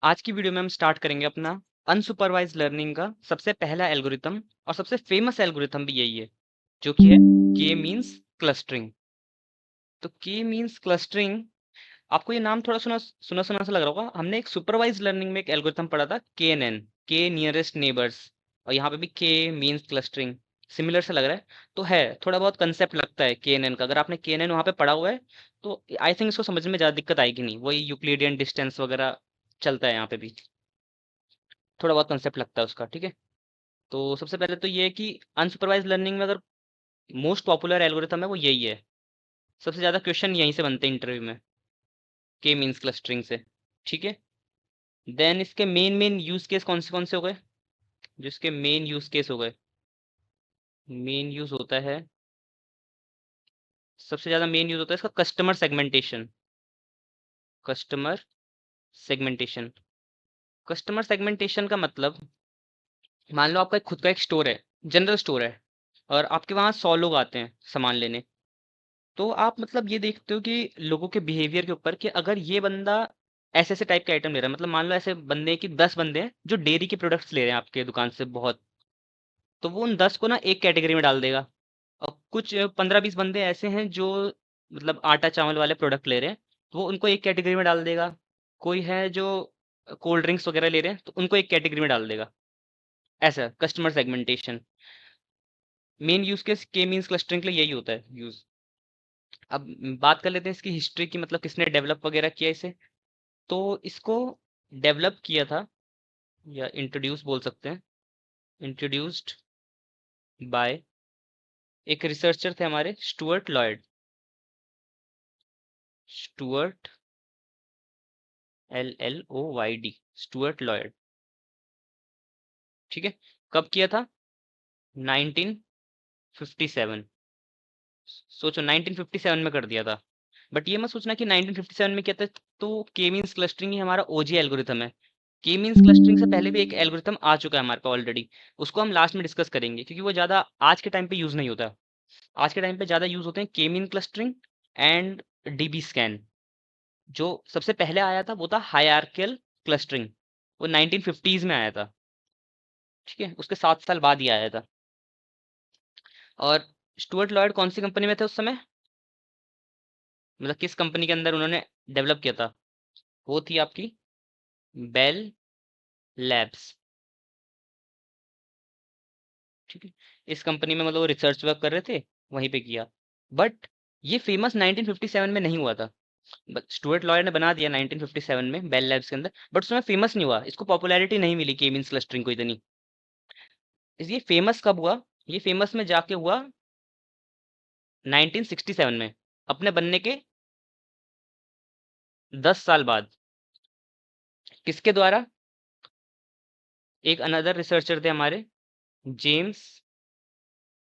आज की वीडियो में हम स्टार्ट करेंगे अपना अनसुपरवाइज लर्निंग का सबसे पहला एल्गोरिथम और सबसे फेमस एल्गोरिथम भी यही है, जो कि है के मींस क्लस्टरिंग। तो के मींस क्लस्टरिंग, आपको ये नाम थोड़ा सुना सुना सुना सा लग रहा होगा। हमने एक सुपरवाइज लर्निंग में एक एल्गोरिथम पढ़ा था, के एन एन, के नियरेस्ट नेबर्स, और यहाँ पे भी के मींस क्लस्टरिंग सिमिलर सा लग रहा है। तो है, थोड़ा बहुत कंसेप्ट लगता है के एन एन का। अगर आपने के एन एन वहाँ पे पढ़ा हुआ है तो आई थिंक इसको समझ में ज़्यादा दिक्कत आएगी नहीं। वही यूक्लिडियन डिस्टेंस वगैरह चलता है यहाँ पे भी, थोड़ा बहुत कंसेप्ट लगता है उसका। ठीक है, तो सबसे पहले तो ये है कि अनसुपरवाइज लर्निंग में अगर मोस्ट पॉपुलर एल्गोरिथम है वो यही है। सबसे ज़्यादा क्वेश्चन यहीं से बनते हैं इंटरव्यू में, के मींस क्लस्टरिंग से। ठीक है, देन इसके मेन मेन यूज केस कौन से हो गए? जो इसके मेन यूज केस हो गए, मेन यूज होता है, सबसे ज़्यादा मेन यूज होता है इसका customer segmentation. Customer segmentation, customer segmentation का मतलब, मान लो आपका खुद का एक स्टोर है, जनरल स्टोर है, और आपके वहाँ 100 लोग आते हैं सामान लेने। तो आप मतलब ये देखते हो कि लोगों के बिहेवियर के ऊपर कि अगर ये बंदा ऐसे ऐसे टाइप के आइटम ले रहा है, मतलब मान लो ऐसे बंदे हैं कि 10 बंदे हैं जो डेयरी के प्रोडक्ट्स ले रहे हैं आपके दुकान से बहुत, तो वो उन 10 को ना एक कैटेगरी में डाल देगा। और कुछ 15-20 बंदे ऐसे हैं जो मतलब आटा चावल वाले प्रोडक्ट ले रहे हैं, तो वो उनको एक कैटेगरी में डाल देगा। कोई है जो कोल्ड ड्रिंक्स वगैरह ले रहे हैं तो उनको एक कैटेगरी में डाल देगा। ऐसा कस्टमर सेगमेंटेशन मेन यूज के मींस क्लस्टरिंग के लिए यही होता है यूज। अब बात कर लेते हैं इसकी हिस्ट्री की, मतलब किसने डेवलप वगैरह किया इसे। तो इसको डेवलप किया था, या इंट्रोड्यूस बोल सकते हैं, इंट्रोड्यूस्ड बाय एक रिसर्चर थे हमारे, Stuart Lloyd. Stuart, LLOYD, Stuart Lloyd. ठीक है, कब किया था? 1957। सोचो 1957 में कर दिया था। बट ये मत सोचना कि 1957 में किया था तो के मींस क्लस्टरिंग ही हमारा ओजी एल्गोरिथम है। के मींस क्लस्टरिंग से पहले भी एक एल्गोरिथम आ चुका है हमारे पास ऑलरेडी, उसको हम लास्ट में डिस्कस करेंगे क्योंकि वो ज़्यादा आज के टाइम पे यूज़ नहीं होता। आज के टाइम पे ज़्यादा यूज़ होते हैं के mean clustering and dB scan. जो सबसे पहले आया था वो था हायरार्कियल क्लस्टरिंग, वो 1950s में आया था। ठीक है, उसके 7 साल बाद ही आया था। और स्टुअर्ट लॉयड कौन सी कंपनी में थे उस समय, मतलब किस कंपनी के अंदर उन्होंने डेवलप किया था? वो थी आपकी बेल लैब्स। ठीक है, इस कंपनी में मतलब वो रिसर्च वर्क कर रहे थे, वहीं पे किया। बट ये फेमस 1957 में नहीं हुआ था। बट स्टुअर्ट लॉयड ने बना दिया 1957 में बेल लैब्स के अंदर, बट उसमें फेमस नहीं हुआ, इसको पॉपुलैरिटी नहीं मिली के मींस क्लस्टरिंग को इतनी। ये फेमस कब हुआ? ये फेमस में जाके हुआ 1967 में, अपने बनने के 10 साल बाद। किसके द्वारा? एक अनदर रिसर्चर थे हमारे, जेम्स।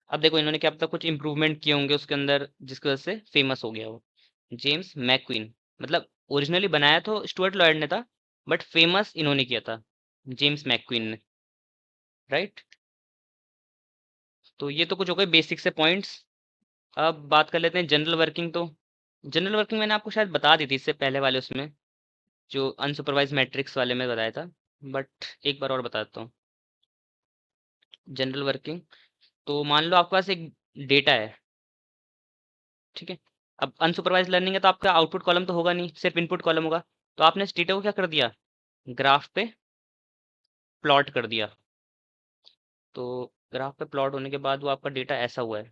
अब देखो इन्होंने क्या पता कुछ इंप्रूवमेंट किए होंगे उसके अंदर जिसकी वजह से फेमस हो गया वो। जेम्स मैक्वीन, मतलब ओरिजिनली बनाया तो स्टुअर्ट लॉयड ने था, बट फेमस इन्होंने किया था, जेम्स मैक्वीन ने। राइट, तो ये तो कुछ हो गए बेसिक से पॉइंट्स। अब बात कर लेते हैं जनरल वर्किंग। तो जनरल वर्किंग मैंने आपको शायद बता दी थी इससे पहले वाले उसमें, जो अनसुपरवाइज मैट्रिक्स वाले में बताया था, बट एक बार और बताता हूँ। जनरल वर्किंग, तो मान लो आपके पास एक डेटा है। ठीक है, अब अनसुपरवाइज लर्निंग है तो आपका आउटपुट कॉलम तो होगा नहीं, सिर्फ इनपुट कॉलम होगा। तो आपने इस डेटा को क्या कर दिया, ग्राफ पे प्लॉट कर दिया। तो ग्राफ पे प्लॉट होने के बाद वो आपका डेटा ऐसा हुआ है।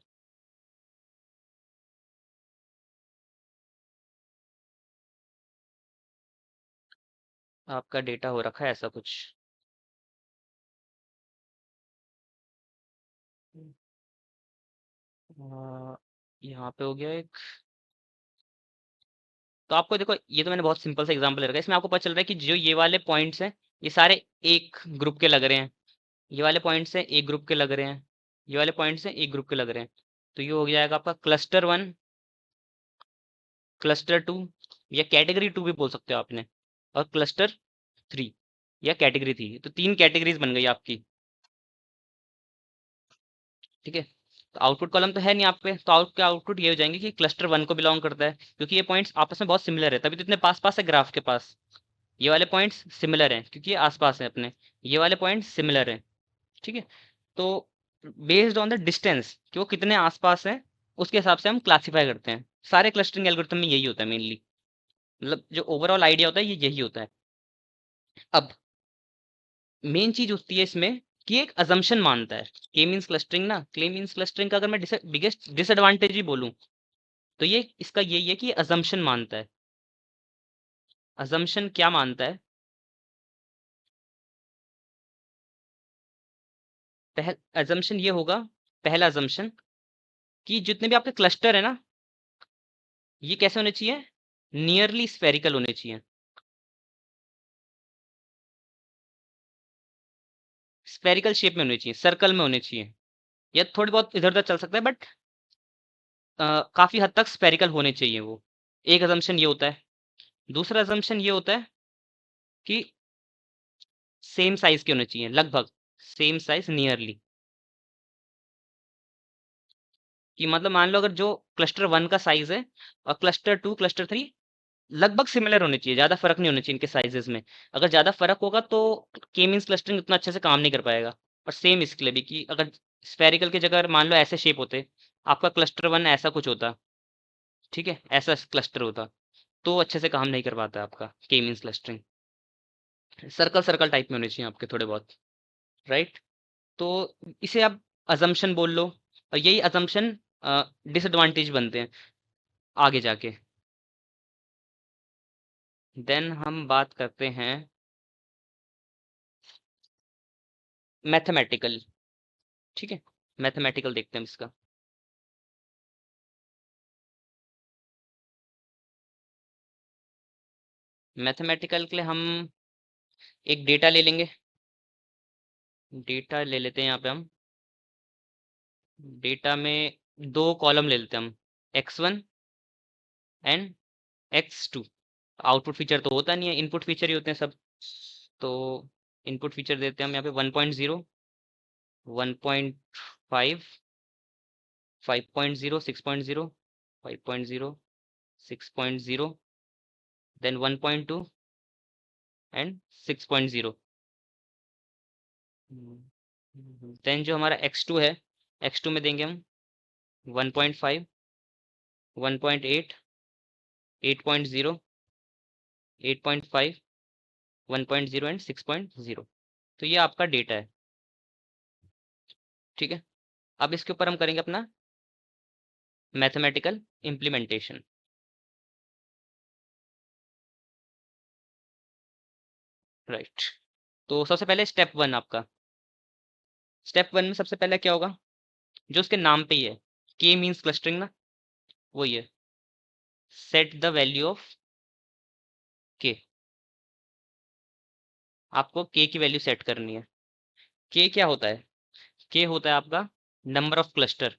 आपका डेटा हो रखा है ऐसा कुछ। यहाँ पे हो गया एक। तो आपको देखो, ये तो मैंने बहुत सिंपल सा एग्जांपल ले रखा है, इसमें आपको पता चल रहा है कि जो ये वाले पॉइंट्स हैं ये सारे एक ग्रुप के लग रहे हैं, ये वाले पॉइंट्स हैं एक ग्रुप के लग रहे हैं, ये वाले पॉइंट्स हैं एक ग्रुप के लग रहे हैं। तो ये हो जाएगा आपका क्लस्टर 1, क्लस्टर 2, या कैटेगरी 2 भी बोल सकते हो आपने, और क्लस्टर 3 या कैटेगरी 3। तो 3 कैटेगरीज बन गई आपकी। ठीक है, तो आउटपुट कॉलम तो है नहीं आप पे, तो आउटपुट ये हो जाएंगे कि क्लस्टर 1 को बिलोंग करता है, क्योंकि ये पॉइंट्स आपस में बहुत सिमिलर है, तभी तो इतने पास पास है ग्राफ के पास। ये वाले पॉइंट्स सिमिलर हैं क्योंकि ये आसपास हैं अपने, ये वाले पॉइंट्स सिमिलर हैं, ठीक है। तो बेस्ड ऑन द डिस्टेंस कि वो कितने आसपास हैं, उसके हिसाब से हम क्लासीफाई करते हैं। सारे क्लस्टरिंग एल्गोरिथम में यही होता है मेनली, मतलब जो ओवरऑल आइडिया होता है ये यही होता है। अब मेन चीज होती है इसमें कि एक अजम्पशन मानता है। के मींस क्लस्टरिंग ना, के मींस क्लस्टरिंग का अगर मैं बिगेस्ट डिसएडवांटेज ही बोलूं तो ये इसका यही है कि अजम्पशन मानता है। अजम्पशन क्या मानता है? अजम्पशन ये होगा, पहला अजम्पशन, कि जितने भी आपके क्लस्टर है ना, ये कैसे होने चाहिए? नियरली स्फेरिकल होने चाहिए। स्फेरिकल शेप में होने चाहिए, सर्कल में होने चाहिए, या थोड़ी बहुत इधर उधर चल सकता है बट काफी हद तक स्फेरिकल होने चाहिए वो। एक अजम्पशन ये होता है। दूसरा अजम्पशन ये होता है कि सेम साइज के होने चाहिए, लगभग सेम साइज, नियरली। कि मतलब मान लो अगर जो क्लस्टर 1 का साइज है और क्लस्टर 2 क्लस्टर 3 लगभग सिमिलर होने चाहिए, ज्यादा फर्क नहीं होना चाहिए इनके साइजेस में। अगर ज्यादा फर्क होगा तो के मींस क्लस्टरिंग उतना अच्छे से काम नहीं कर पाएगा। और सेम इसके लिए भी कि अगर स्फेरिकल की जगह मान लो ऐसे शेप होते, आपका क्लस्टर 1 ऐसा कुछ होता, ठीक है, ऐसा क्लस्टर होता, तो अच्छे से काम नहीं कर पाता आपका के means clustering. Circle circle type में होने चाहिए आपके थोड़े बहुत, राइट। तो इसे आप अजम्पशन बोल लो, और यही अजम्पशन डिसएडवांटेज बनते हैं आगे जाके। देन हम बात करते हैं मैथमेटिकल, ठीक है। मैथमेटिकल देखते हैं इसका। मैथमेटिकल के लिए हम एक डेटा ले लेंगे। डेटा ले लेते हैं यहाँ पे हम। डेटा में दो कॉलम ले लेते हैं हम, x1 and x2। Output feature तो होता नहीं है, इनपुट फीचर ही होते हैं सब। तो इनपुट फीचर देते हैं हम यहाँ पे 1.0, 1.5, 5.0, 6.0, 5.0, 6.0, देन 1.2 एंड 6.0। देन जो हमारा x2 है, x2 में देंगे हम 1.5, 1.8, 8.0, 8.5, 1.0 एंड 6.0। तो ये आपका डेटा है, ठीक है। अब इसके ऊपर हम करेंगे अपना मैथमेटिकल इम्प्लीमेंटेशन, राइट। तो सबसे पहले स्टेप 1 आपका। स्टेप 1 में सबसे पहले क्या होगा, जो उसके नाम पे ही है, के मींस क्लस्टरिंग ना, वो ये सेट द वैल्यू ऑफ के। आपको के की वैल्यू सेट करनी है। के क्या होता है? के होता है आपका नंबर ऑफ क्लस्टर,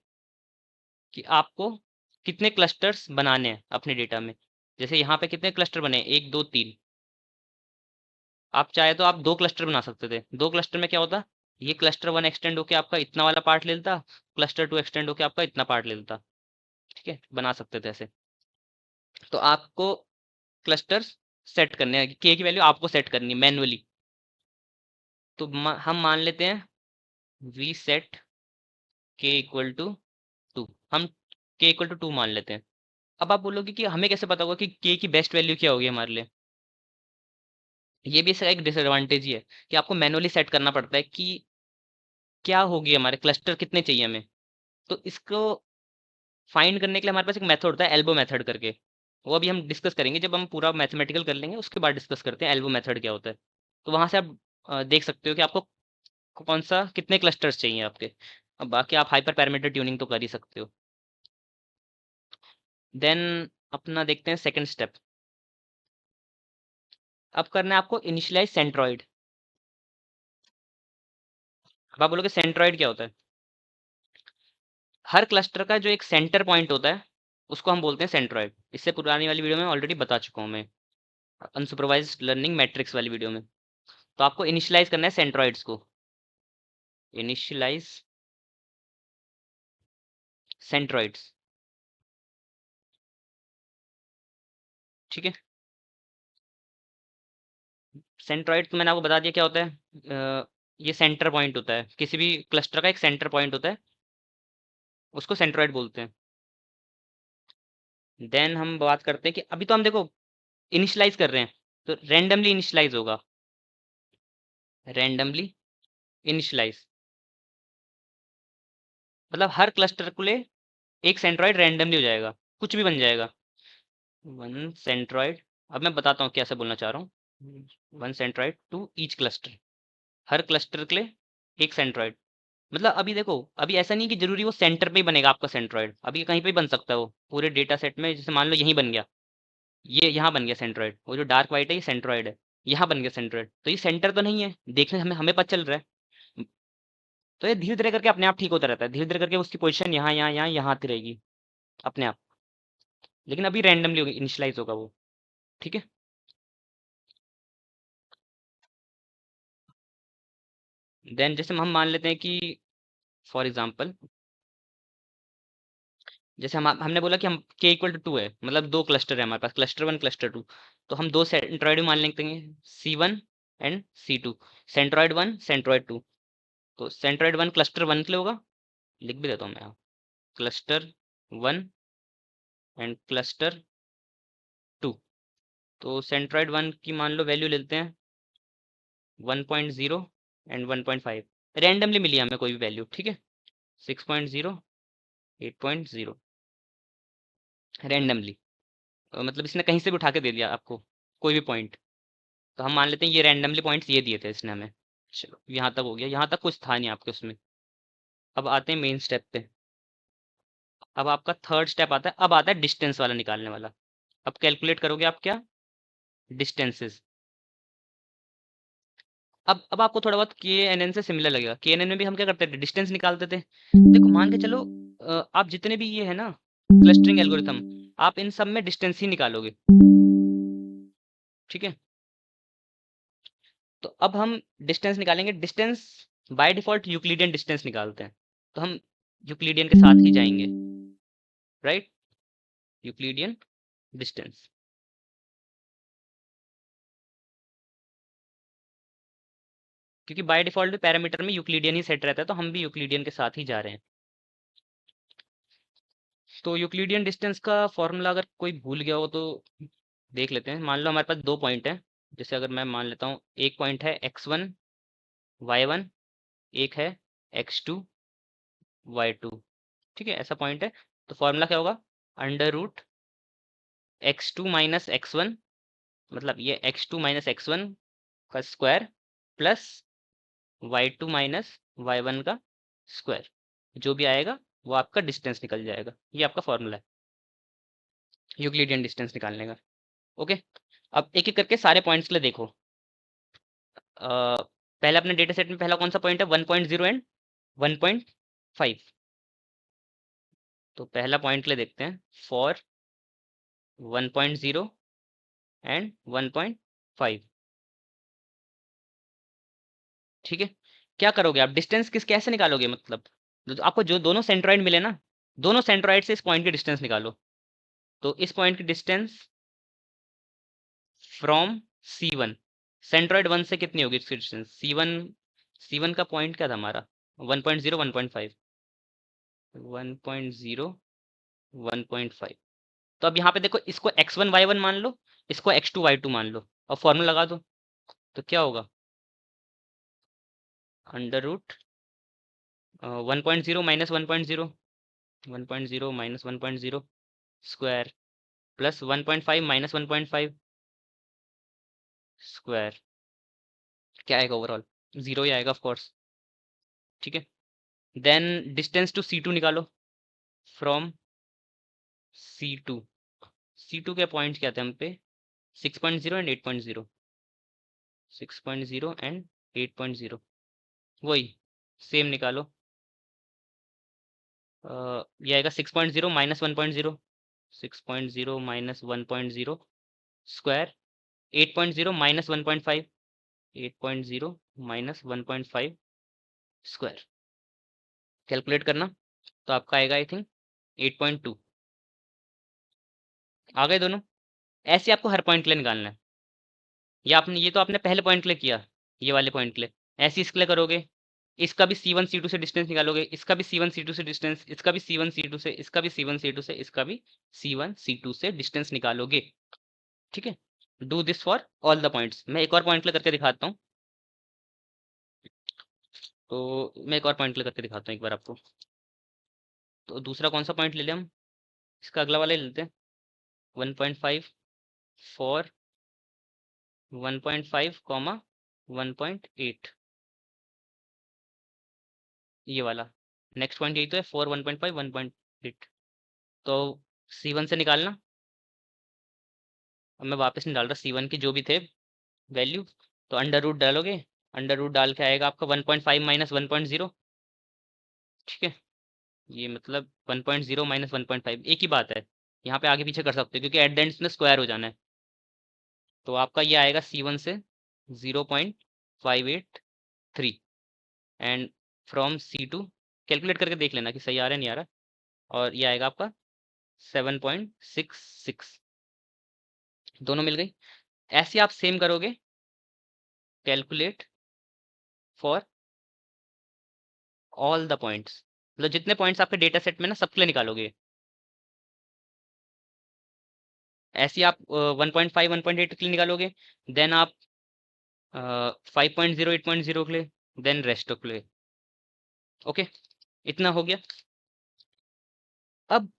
कि आपको कितने क्लस्टर्स बनाने हैं अपने डेटा में। जैसे यहाँ पे कितने क्लस्टर बने, 1 2 3। आप चाहे तो आप 2 क्लस्टर बना सकते थे। 2 क्लस्टर में क्या होता, ये क्लस्टर 1 एक्सटेंड होके आपका इतना वाला पार्ट ले लेता, क्लस्टर 2 एक्सटेंड होके आपका इतना पार्ट ले लेता, ठीक है, बना सकते थे ऐसे। तो आपको क्लस्टर्स सेट करने हैं, के की वैल्यू आपको सेट करनी है मैनुअली। तो हम मान लेते हैं वी सेट के इक्वल टू 2। हम के इक्वल टू 2 मान लेते हैं। अब आप बोलोगे कि हमें कैसे पता होगा कि के की बेस्ट वैल्यू क्या होगी हमारे लिए? ये भी इसका एक डिसएडवांटेज ही है कि आपको मैनुअली सेट करना पड़ता है कि क्या होगी, हमारे क्लस्टर कितने चाहिए हमें। तो इसको फाइंड करने के लिए हमारे पास एक मेथड होता है, एल्बो मेथड करके। वो अभी हम डिस्कस करेंगे जब हम पूरा मैथमेटिकल कर लेंगे, उसके बाद डिस्कस करते हैं एल्बो मेथड क्या होता है। तो वहां से आप देख सकते हो कि आपको कौन सा कितने क्लस्टर्स चाहिए आपके। अब बाकी आप हाइपर पैरामीटर ट्यूनिंग तो कर ही सकते हो। देन अपना देखते हैं सेकंड स्टेप। अब करना है आपको इनिशियलाइज सेंट्रॉइड। अब आप बोलोगे सेंट्रॉइड क्या होता है? हर क्लस्टर का जो एक सेंटर पॉइंट होता है उसको हम बोलते हैं सेंट्रॉइड। इससे पुरानी वाली वीडियो में ऑलरेडी बता चुका हूँ मैं, अनसुपरवाइज्ड लर्निंग मैट्रिक्स वाली वीडियो में। तो आपको इनिशियलाइज करना है सेंट्रॉइड्स को। इनिशियलाइज सेंट्रॉइड्स, ठीक है। सेंट्रॉइड तो मैंने आपको बता दिया क्या होता है। ये सेंटर पॉइंट होता है, किसी भी क्लस्टर का एक सेंटर पॉइंट होता है, उसको सेंट्रॉइड बोलते हैं। देन हम बात करते हैं कि अभी तो हम देखो इनिशियलाइज कर रहे हैं, तो रैंडमली इनिशियलाइज होगा, रैंडमली इनिशियलाइज मतलब हर क्लस्टर को ले एक सेंट्रॉइड रैंडमली हो जाएगा, कुछ भी बन जाएगा। वन सेंट्रॉइड, अब मैं बताता हूँ कैसे बोलना चाह रहा हूँ। One centroid to each cluster, हर क्लस्टर के लिए एक सेंट्रॉइड। मतलब अभी देखो, अभी ऐसा नहीं कि जरूरी वो सेंटर पे ही बनेगा आपका सेंट्रॉइड, अभी कहीं पे भी बन सकता है वो पूरे डेटा सेट में। जैसे मान लो यहीं बन गया, ये यहाँ बन गया सेंट्रॉइड, वो जो डार्क वाइट है ये सेंट्रॉइड है, यहाँ बन गया सेंट्रॉइड, तो ये सेंटर तो नहीं है, देखने हमें हमें पता चल रहा है। तो ये धीरे धीरे करके अपने आप ठीक होता रहता है, धीरे धीरे करके उसकी पोजीशन यहाँ यहाँ यहाँ यहाँ आती रहेगी अपने आप, लेकिन अभी रैंडमली इनिशियलाइज होगा वो। ठीक है। देन जैसे हम मान लेते हैं कि फॉर एग्जांपल, जैसे हमने बोला कि हम k इक्वल टू 2 है, मतलब दो क्लस्टर है हमारे पास, क्लस्टर 1 क्लस्टर 2, तो हम दो सेंट्रॉइड मान लेते हैं, C1 and C2, centroid 1 centroid 2। तो सेंट्रॉइड 1 क्लस्टर 1 के लिए होगा, लिख भी देता हूँ मैं यहाँ, क्लस्टर 1 एंड क्लस्टर 2। तो सेंट्रॉइड 1 की मान लो वैल्यू लेते हैं 1.0 एंड 1.5, रैंडमली मिली हमें कोई भी वैल्यू, ठीक है, 6.0 8.0 रैंडमली, मतलब इसने कहीं से भी उठा के दे दिया आपको कोई भी पॉइंट। तो हम मान लेते हैं ये रैंडमली पॉइंट्स ये दिए थे इसने हमें। चलो यहाँ तक हो गया, यहाँ तक कुछ था नहीं आपके उसमें। अब आते हैं मेन स्टेप पे। अब आपका थर्ड स्टेप आता है, अब आता है डिस्टेंस वाला निकालने वाला। अब कैलकुलेट करोगे आप क्या, डिस्टेंसेस। अब आपको थोड़ा बहुत के एन एन से सिमिलर लगेगा, के एन एन में भी हम क्या करते थे, डिस्टेंस निकालते थे। देखो मान के चलो, आप जितने भी ये है ना क्लस्टरिंग एल्गोरिथम, आप इन सब में डिस्टेंस ही निकालोगे, ठीक है। तो अब हम डिस्टेंस निकालेंगे, distance by default Euclidean distance निकालते हैं, तो हम यूक्लिडियन के साथ ही जाएंगे, राइट, यूक्लिडियन डिस्टेंस। क्योंकि बाय डिफॉल्ट पैरामीटर में यूक्लिडियन ही सेट रहता है, तो हम भी यूक्लिडियन के साथ ही जा रहे हैं। तो यूक्लिडियन डिस्टेंस का फॉर्मूला अगर कोई भूल गया हो तो देख लेते हैं। मान लो हमारे पास दो पॉइंट है, जैसे अगर मैं मान लेता हूँ एक पॉइंट है x1 y1, एक है x2 y2, ठीक है, ऐसा पॉइंट है। तो फॉर्मूला क्या होगा, under root x2 minus x1, मतलब ये x2 माइनस x1 का square plus y2 minus y1 का स्क्वायर, जो भी आएगा वो आपका डिस्टेंस निकल जाएगा। ये आपका फॉर्मूला है यूक्लिडियन डिस्टेंस निकालने का। ओके, अब एक एक करके सारे पॉइंट्स के लिए देखो। पहले अपने डेटा सेट में पहला कौन सा पॉइंट है, 1.0 एंड 1.5। तो पहला पॉइंट के लिए देखते हैं, फॉर 1.0 एंड 1.5, ठीक है। क्या करोगे आप, डिस्टेंस कैसे निकालोगे, मतलब आपको जो दोनों सेंट्रॉइड मिले ना, दोनों सेंट्रॉइड से इस पॉइंट की डिस्टेंस निकालो। तो इस पॉइंट की डिस्टेंस फ्रॉम C1, सेंट्रॉइड 1 से कितनी होगी इसकी डिस्टेंस, C1 का पॉइंट क्या था हमारा, 1.0 1.5, 1.0 1.5। तो अब यहाँ पे देखो, इसको x1 y1 मान लो, इसको x2 y2 मान लो, और फॉर्मूला लगा दो। तो क्या होगा, under root 1.0 minus 1.0, 1.0 minus 1.0 square plus 1.5 minus 1.5 square, क्या आएगा ओवरऑल, जीरो ही आएगा ऑफ कोर्स, ठीक है। देन डिस्टेंस टू C2 निकालो, फ्रॉम C2, C2 के पॉइंट क्या थे हम पे, 6.0 एंड 8.0, 6.0 एंड 8.0, वही सेम निकालो। ये आएगा 6.0 minus 1.0, 6.0 minus 1.0 square, 8.0 minus 1.5, 8.0 minus 1.5 square, calculate करना। तो आपका आएगा आई थिंक 8.2। आ गए दोनों, ऐसे आपको हर पॉइंट के लिए निकालना है। ये तो आपने पहले पॉइंट के लिए किया, ये वाले पॉइंट के लिए। ऐसे इसके लिए करोगे, इसका भी C1 C2 से डिस्टेंस निकालोगे, इसका भी C1 C2 से डिस्टेंस, इसका भी C1 C2 से, इसका भी C1 C2 से, इसका भी C1 C2 से डिस्टेंस निकालोगे। ठीक है, do this for all the points. मैं एक और पॉइंट करके दिखाता हूँ। तो मैं एक और पॉइंट करके दिखाता हूँ एक बार आपको। तो दूसरा कौन सा पॉइंट ले लें हम, इसका अगला वाला ले लेते हैं। 1.5 फॉर 1.5 कॉमा 1.8, ये वाला नेक्स्ट पॉइंट यही तो है, फॉर 1.5 1.8। तो C1 से निकालना। अब मैं वापस नहीं डाल रहा C1 की जो भी थे वैल्यू, तो अंडर रूट डालोगे, अंडर रूट डाल के आएगा आपका 1.5 माइनस 1.0। ठीक है, ये मतलब 1.0 माइनस 1.5 एक ही बात है, यहाँ पे आगे पीछे कर सकते हो क्योंकि एट द एंड में स्क्वायर हो जाना है। तो आपका ये आएगा C1 से 0.583 एंड फ्रॉम C2 कैलकुलेट करके देख लेना कि सही आ रहा है नहीं आ रहा, और ये आएगा आपका 7.66। दोनों मिल गई। ऐसे आप सेम करोगे, calculate for all the points, मतलब जितने पॉइंट्स आपके डेटा सेट में ना सबके लिए निकालोगे। ऐसे ही आप 1.5 1.8 के लिए निकालोगे, देन आप 5.0 8.0 के लिए, देन रेस्ट के लिए। ओके, इतना हो गया। अब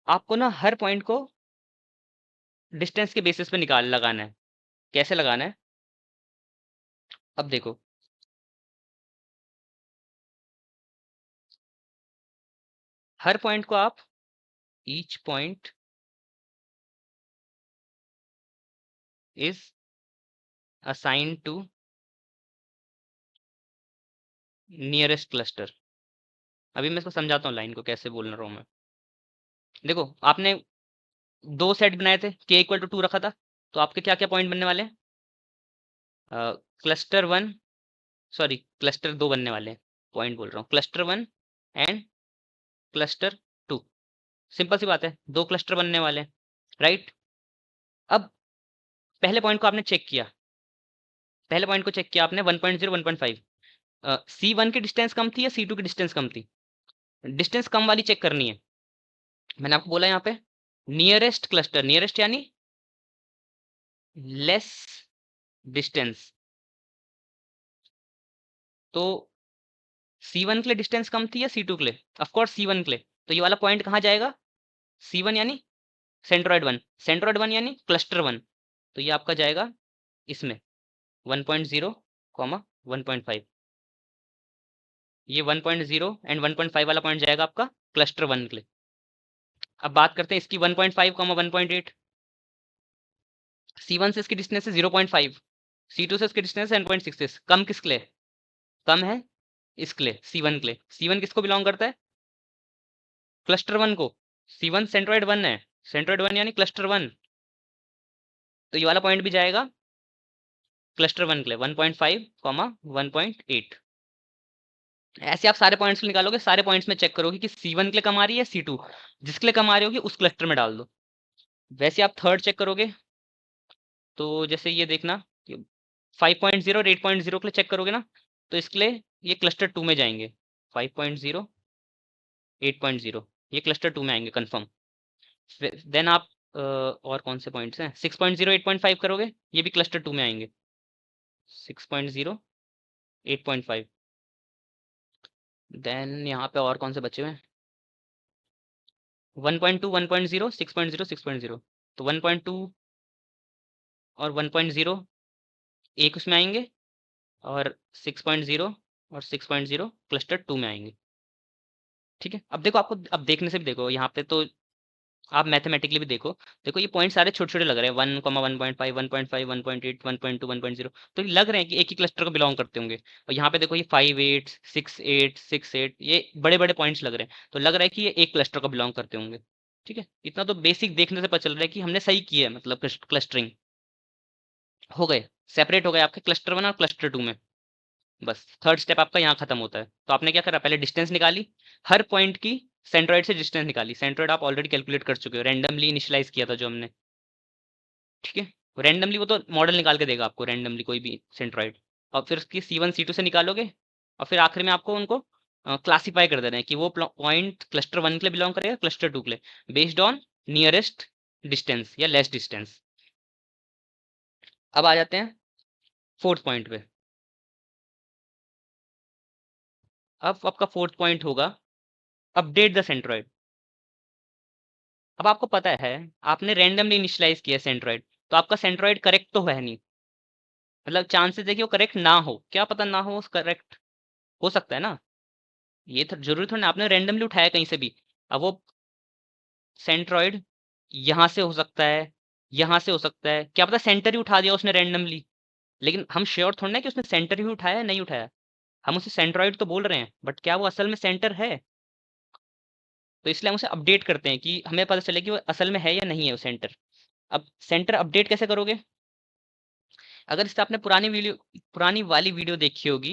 आपको ना हर पॉइंट को डिस्टेंस के बेसिस पे लगाना है। कैसे लगाना है, अब देखो। हर पॉइंट को आप each point is assigned to nearest cluster. अभी मैं इसको समझाता हूँ लाइन को कैसे बोल रहा हूँ मैं। देखो, आपने दो सेट बनाए थे, k इक्वल टू 2 रखा था, तो आपके क्या क्या पॉइंट बनने वाले हैं, क्लस्टर 1, सॉरी क्लस्टर 2 बनने वाले हैं, पॉइंट बोल रहा हूँ, क्लस्टर 1 एंड क्लस्टर 2। सिंपल सी बात है, दो क्लस्टर बनने वाले हैं, राइट। अब पहले पॉइंट को आपने चेक किया, पहले पॉइंट को चेक किया आपने 1.0 1.5, C1 की डिस्टेंस कम थी या C2 की डिस्टेंस कम थी, डिस्टेंस कम वाली चेक करनी है। मैंने आपको बोला यहाँ पे नियरेस्ट क्लस्टर, नियरेस्ट यानी लेस डिस्टेंस। तो C1 के लिए डिस्टेंस कम थी या C2 के लिए, ऑफ कोर्स C1 के लिए। तो ये वाला पॉइंट कहाँ जाएगा, C1 यानी सेंट्रोइड 1, सेंट्रोइड 1 यानी क्लस्टर 1, तो ये आपका जाएगा इसमें 1.0 कॉमा 1.5। ये 1.0 एंड 1.5 वाला पॉइंट जाएगा आपका क्लस्टर 1 के लिए। अब बात करते हैं इसकी 1.5 कॉमा 1.8। C1 से इसकी डिस्टेंस है 0.5, C2 से इसकी डिस्टेंस है 10.66। कम किसके लिए, कम है इसके लिए, C1 के लिए। C1 किसको बिलोंग करता है, क्लस्टर 1 को। C1 सेंट्रोइड 1 है, सेंट्रोइड 1 यानी क्लस्टर 1, तो ये वाला पॉइंट भी जाएगा क्लस्टर 1 के लिए 1.5 कॉमा 1.8। ऐसे आप सारे पॉइंट्स निकालोगे, सारे पॉइंट्स में चेक करोगे कि C1 के लिए कम आ रही है C2, जिसके लिए कम आ रही होगी उस क्लस्टर में डाल दो। वैसे आप थर्ड चेक करोगे, तो जैसे ये देखना 5.0 और 8.0 के लिए चेक करोगे ना, तो इसके लिए ये क्लस्टर 2 में जाएंगे, 5.0 8.0 ये क्लस्टर 2 में आएंगे कंफर्म। देन आप और कौन से पॉइंट्स हैं, 6.0 8.5 करोगे, ये भी क्लस्टर 2 में आएंगे, 6.0 8.5। देन यहाँ पे और कौन से बचे हुए हैं, 1.2 1.0 6.0 6.0, तो 1.2 और 1.0 एक उसमें आएंगे, और 6.0 और 6.0 क्लस्टर 2 में आएंगे। ठीक है, अब देखो, आपको अब देखने से भी देखो यहाँ पे, तो आप मैथमेटिकली भी देखो, देखो ये पॉइंट सारे छोटे छोटे लग रहे हैं, 1,1.5 1.5 1.8 1.2 1.0, तो ये लग रहे हैं कि एक ही क्लस्टर को बिलोंग करते होंगे। और यहाँ पे देखो ये 5 8 6 8 6 8, ये बड़े बड़े पॉइंट्स लग रहे हैं, तो लग रहा है कि ये एक क्लस्टर को बिलोंग करते होंगे। ठीक है, इतना तो बेसिक देखने से पता चल रहा है कि हमने सही किया है, मतलब क्लस्टरिंग हो गए, सेपरेट हो गए आपके क्लस्टर 1 और क्लस्टर 2 में। बस थर्ड स्टेप आपका यहाँ खत्म होता है। तो आपने क्या करा, पहले डिस्टेंस निकाली, हर पॉइंट की सेंट्रोइड से डिस्टेंस निकाली। सेंट्रोइड आप ऑलरेडी कैलकुलेट कर चुके हो, रैंडमली इनिशियलाइज किया था जो हमने। ठीक है, रैंडमली वो तो मॉडल निकाल के देगा आपको रैंडमली कोई भी सेंट्रॉइड, और फिर उसकी C1 C2 से निकालोगे, और फिर आखिर में आपको उनको क्लासीफाई कर देना है कि वो पॉइंट क्लस्टर 1 के लिए बिलोंग करेगा, क्लस्टर 2 के लिए, बेस्ड ऑन नियरेस्ट डिस्टेंस या लेस डिस्टेंस। अब आ जाते हैं फोर्थ पॉइंट पे। अब आपका फोर्थ पॉइंट होगा अपडेट द सेंट्रॉइड। अब आपको पता है आपने रैंडमली इनिशियलाइज किया सेंट्रॉइड, तो आपका सेंट्रॉइड करेक्ट तो है नहीं, मतलब चांसेस है कि वो करेक्ट ना हो, क्या पता ना हो, करेक्ट हो सकता है ना, ये तो जरूरी थोड़ा ना आपने रैंडमली उठाया कहीं से भी। अब वो सेंट्रॉइड यहाँ से हो सकता है, यहाँ से हो सकता है, क्या पता सेंटर ही उठा दिया उसने रैंडमली, लेकिन हम श्योर थोड़ा ना कि उसने सेंटर ही उठाया नहीं उठाया। हम उसे सेंट्रॉइड तो बोल रहे हैं, बट क्या वो असल में सेंटर है? तो इसलिए हम उसे अपडेट करते हैं कि हमें पता चले कि वो असल में है या नहीं है वो सेंटर। अब सेंटर अपडेट कैसे करोगे? अगर इससे आपने पुरानी वाली वीडियो देखी होगी,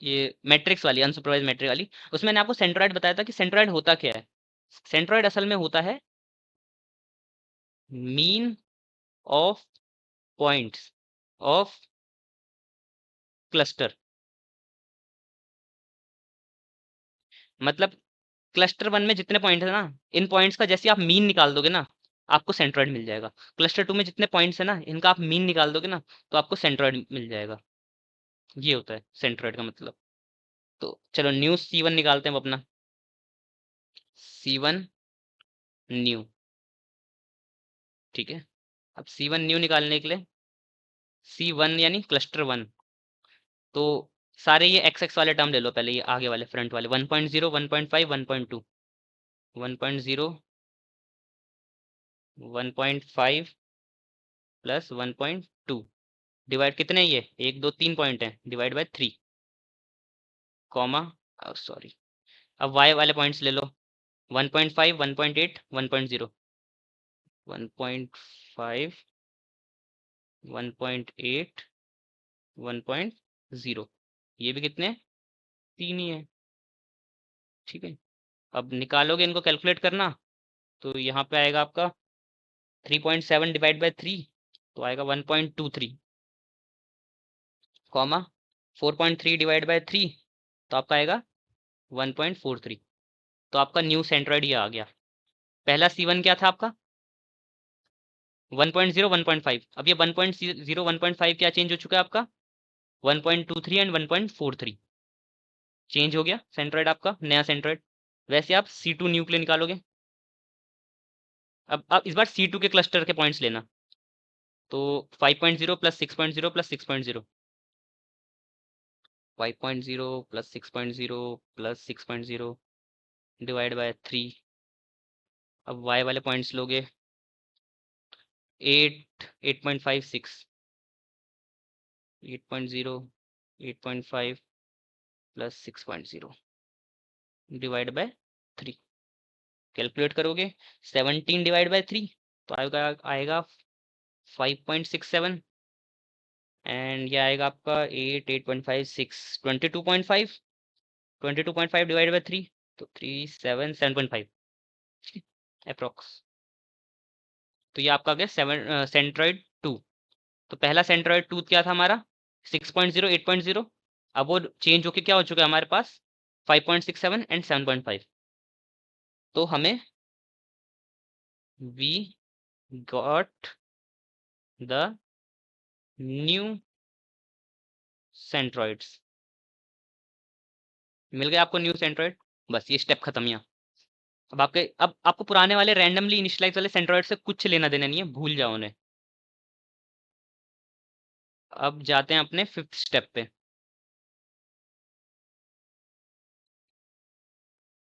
ये मैट्रिक्स वाली, अनसुपरवाइज मैट्रिक्स वाली, उसमें मैंने आपको सेंट्रॉइड बताया था कि सेंट्रॉइड होता क्या है। सेंट्रॉइड असल में होता है mean of points of cluster. मतलब क्लस्टर 1 में जितने पॉइंट है ना, इन पॉइंट्स का जैसे आप मीन निकाल दोगे ना, आपको सेंट्रॉइड मिल जाएगा। क्लस्टर 2 में जितने पॉइंट्स है ना, इनका आप मीन निकाल दोगे ना, तो आपको सेंट्रॉइड मिल जाएगा। ये होता है सेंट्रॉइड का मतलब। तो चलो न्यू C1 निकालते हैं हम अपना, C1 न्यू, ठीक है। अब C1 न्यू निकालने के लिए C1 यानी क्लस्टर 1, तो सारे ये एक्स एक्स वाले टर्म ले लो पहले, ये आगे वाले फ्रंट वाले 1.0 1.5 1.2, 1.0 1.5 प्लस 1.2, डिवाइड कितने हैं ये, 1 2 3 पॉइंट है, डिवाइड बाय 3, कॉमा, सॉरी, अब वाई वाले पॉइंट्स ले लो, 1.5 1.8 1.0, 1.5 1.8 1.0, ये भी कितने, 3 ही है, ठीक है। अब निकालोगे इनको, कैलकुलेट करना, तो यहाँ पे आएगा आपका 3.7 डिवाइड बाय 3, तो आएगा 1.23, कॉमा 4.3 डिवाइड बाय 3, तो आपका आएगा 1.43। तो आपका न्यू सेंट्रॉइड ये आ गया। पहला C1 क्या था आपका, 1.0 1.5, अब ये 1.0 1.5 क्या चेंज हो चुका है आपका, 1.23 एंड 1.43 चेंज हो गया सेंट्रॉइड आपका, नया सेंट्रॉइड। वैसे आप C2 न्यू के लिए निकालोगे। अब इस बार C2 के क्लस्टर के पॉइंट्स लेना, तो 5.0 plus 6.0 plus 6.0, 5.0 plus 6.0 plus 6.0 divide by 3। अब y वाले पॉइंट्स लोगे, 8 8.56, 8.0 8.5 प्लस 6.0 डिवाइड बाय 3, कैलकुलेट करोगे 17 डिवाइड बाय 3, तो आएगा 5.67, एंड ये आएगा आपका 8 8.56 22.5, 22.5 डिवाइड बाय 3, तो 3 7 7.5 अप्रोक्स। तो ये आपका आ गया सेंट्रॉइड 2। तो पहला सेंट्रॉइड 2 क्या था हमारा, 6.0 8.0, अब वो चेंज होके क्या हो चुका है हमारे पास, 5.67 एंड 7.5। तो हमें we got the new centroids, मिल गया आपको न्यू सेंट्रॉइड। बस ये स्टेप खत्म यहाँ। अब आपको पुराने वाले रैंडमली इनिशियलाइज वाले सेंट्रॉइड से कुछ लेना देना नहीं है, भूल जाओ उन्हें। अब जाते हैं अपने फिफ्थ स्टेप पे।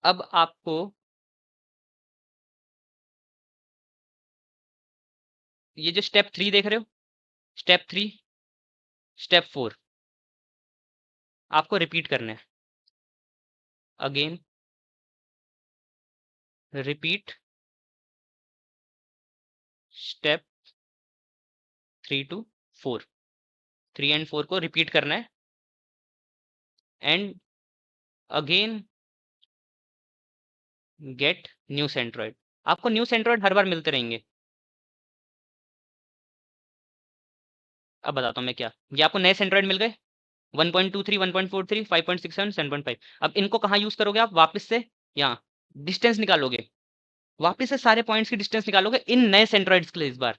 अब आपको ये जो स्टेप 3 देख रहे हो, स्टेप 3 स्टेप 4 आपको रिपीट करना है। Again repeat step 3 to 4, 3 and 4 को रिपीट करना है, and again get new centroid. आपको न्यू सेंट्रॉइड हर बार मिलते रहेंगे। अब बताता हूँ मैं क्या। ये आपको नए सेंट्रोइड मिल गए 1.23, 1.43, 5.67, 7.5। अब इनको कहाँ यूज करोगे आप? वापस से यहाँ डिस्टेंस निकालोगे, वापस से सारे पॉइंट्स की डिस्टेंस निकालोगे इन नए सेंट्रोइड्स के लिए इस बार।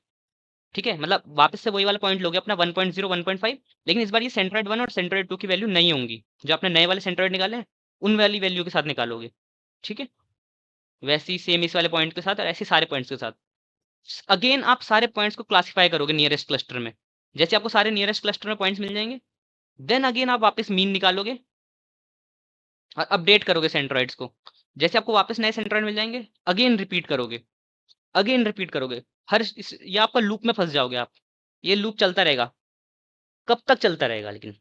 ठीक है, मतलब वापस से वही वाला पॉइंट लोगे अपना 1.0, 1.5, लेकिन इस बार ये सेंट्रोइड 1 और सेंट्रोइड 2 की वैल्यू नहीं होंगी। जो आपने नए वाले सेंट्रोइड निकाले हैं उन वाली वैल्यू के साथ निकालोगे। ठीक है, वैसे ही सेम इस वाले पॉइंट के साथ और ऐसे सारे पॉइंट्स के साथ। अगेन आप सारे पॉइंट्स को क्लासिफाई करोगे नियरेस्ट क्लस्टर में। जैसे आपको सारे नियरेस्ट क्लस्टर में पॉइंट्स मिल जाएंगे, देन अगेन आप वापस मीन निकालोगे और अपडेट करोगे सेंट्रोइड्स को। जैसे आपको वापस नए सेंट्रोइड मिल जाएंगे, अगेन रिपीट करोगे, अगेन रिपीट करोगे। ये आपका लूप में फंस जाओगे आप। ये लूप चलता रहेगा। कब तक चलता रहेगा लेकिन?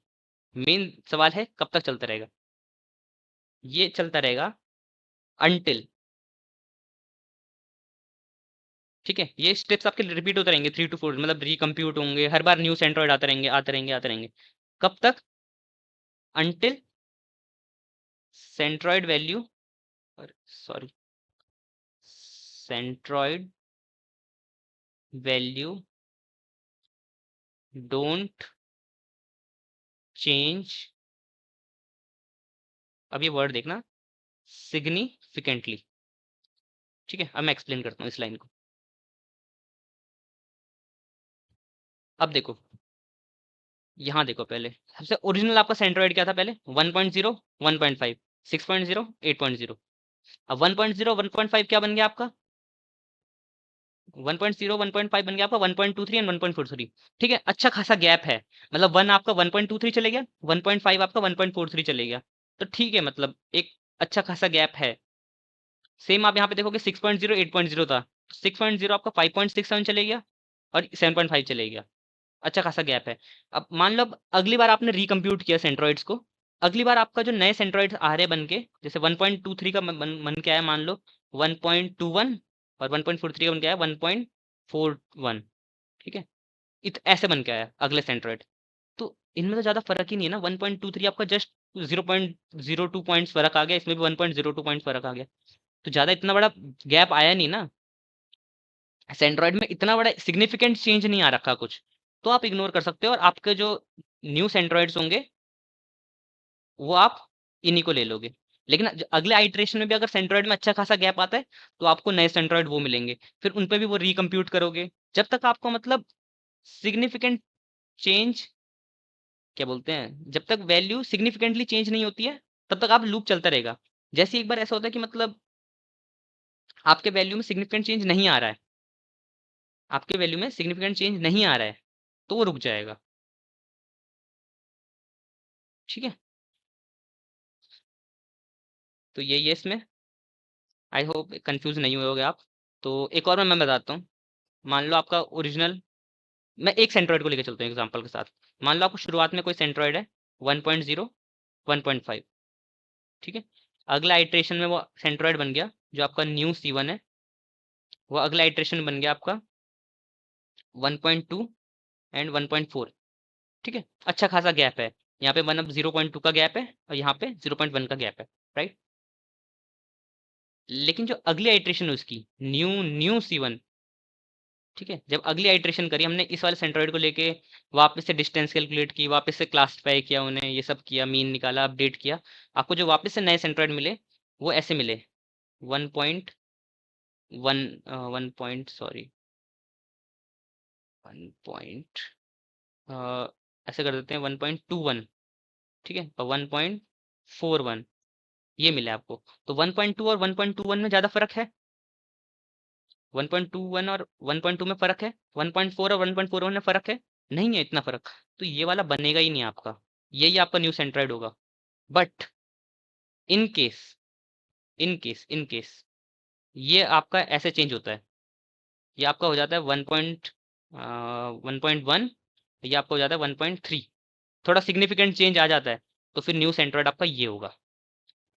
मेन सवाल है कब तक चलता रहेगा? ये चलता रहेगा अनटिल, ठीक है, ये स्टेप्स आपके रिपीट होते रहेंगे 3 to 4, मतलब रिकम्प्यूट होंगे हर बार, न्यू सेंट्रोइड आते रहेंगे आते रहेंगे आते रहेंगे। कब तक? Until centroid value, sorry, centroid value don't change, अब ये वर्ड देखना, सिग्निफिकेंटली। ठीक है, अब मैं एक्सप्लेन करता हूँ इस लाइन को। अब देखो, यहाँ देखो, पहले सबसे ओरिजिनल आपका सेंट्रोइड क्या था? पहले 1.0, 1.5, 6.0, 8.0। अब 1.0, 1.5 क्या बन गया आपका? 1.0, 1.5 बन गया आपका 1.23 एंड 1.43। ठीक है, अच्छा खासा गैप है। मतलब 1 आपका 1.23 चले गया, 1.5 आपका 1.43 चले गया। तो ठीक है, मतलब एक अच्छा खासा गैप है। सेम आप यहाँ पे देखोगे 6.0, 8.0 था, 6.0 आपका 5.67 चले गया और 7.5 चले गया। अच्छा खासा गैप है। अब मान लो अब अगली बार आपने रिकम्प्यूट किया सेंट्रोइड्स को, अगली बार आपका जो नए सेंट्रोइड्स आ रहे बन के, जैसे 1.23 का बन के आया मान लो 1.21, और 1.43 का बन के आया 1.41। ठीक है, ऐसे बन के आया अगले सेंट्रोइड। तो इनमें तो ज्यादा फर्क ही नहीं है ना। 1.23 आपका जस्ट 0.02 पॉइंट्स फर्क आ गया, इसमें भी 1.02 पॉइंट फर्क आ गया। तो ज्यादा इतना बड़ा गैप आया नहीं ना। सेंट्रोइड में इतना बड़ा सिग्निफिकेंट चेंज नहीं आ रखा कुछ, तो आप इग्नोर कर सकते हो। और आपके जो न्यू सेंट्रोइड्स होंगे वो आप इन्हीं को ले लोगे। लेकिन अगले आइट्रेशन में भी अगर सेंट्रोइड में अच्छा खासा गैप आता है तो आपको नए सेंट्रोइड वो मिलेंगे, फिर उन पे भी वो रिकम्प्यूट करोगे। जब तक आपको मतलब सिग्निफिकेंट चेंज, क्या बोलते हैं, जब तक वैल्यू सिग्निफिकेंटली चेंज नहीं होती है तब तक आप लूप चलता रहेगा। जैसे एक बार ऐसा होता है कि मतलब आपके वैल्यू में सिग्निफिकेंट चेंज नहीं आ रहा है, आपके वैल्यू में सिग्निफिकेंट चेंज नहीं आ रहा है, तो वो रुक जाएगा। ठीक है, तो यही है इसमें। आई होप कंफ्यूज नहीं हुए होगे आप। तो एक और मैं बताता हूँ। मान लो आपका ओरिजिनल, मैं एक सेंट्रोइड को लेकर चलता हूँ एग्जांपल के साथ। मान लो आपको शुरुआत में कोई सेंट्रोइड है 1.0, 1.5। ठीक है, अगला आइट्रेशन में वो सेंट्रोइड बन गया जो आपका न्यू C1 है, वो अगला आइट्रेशन बन गया आपका 1.2 एंड 1.4। ठीक है, अच्छा खासा गैप है। यहाँ पे 0.2 का गैप है और यहाँ पे 0.1 का गैप है, राइट। लेकिन जो अगली आइट्रेशन है उसकी न्यू C1, ठीक है, जब अगली आइट्रेशन करी हमने इस वाले सेंट्रोइड को लेके, वापस से डिस्टेंस कैलकुलेट की, वापस से क्लासिफाई किया उन्हें, ये सब किया, मीन निकाला, अपडेट किया, आपको जो वापस से नए सेंट्रोइड मिले वो ऐसे मिले 1.1, 1 पॉइंट, सॉरी 1 पॉइंट, ऐसे कर देते हैं 1.21। ठीक है, और 1.41 ये मिले आपको। तो 1.2 और 1.21 में ज़्यादा फर्क है? 1.21 और 1.2 में फ़र्क है? 1.4 और 1.41 में फ़र्क है? नहीं है इतना फ़र्क। तो ये वाला बनेगा ही नहीं आपका, यही आपका न्यू सेंट्रोइड होगा। But in case, in case ये आपका ऐसे चेंज होता है, ये आपका हो जाता है 1.1, ये आपका हो जाता है 1.3। थोड़ा सिग्निफिकेंट चेंज आ जाता है तो फिर न्यू सेंट्रोइड आपका ये होगा।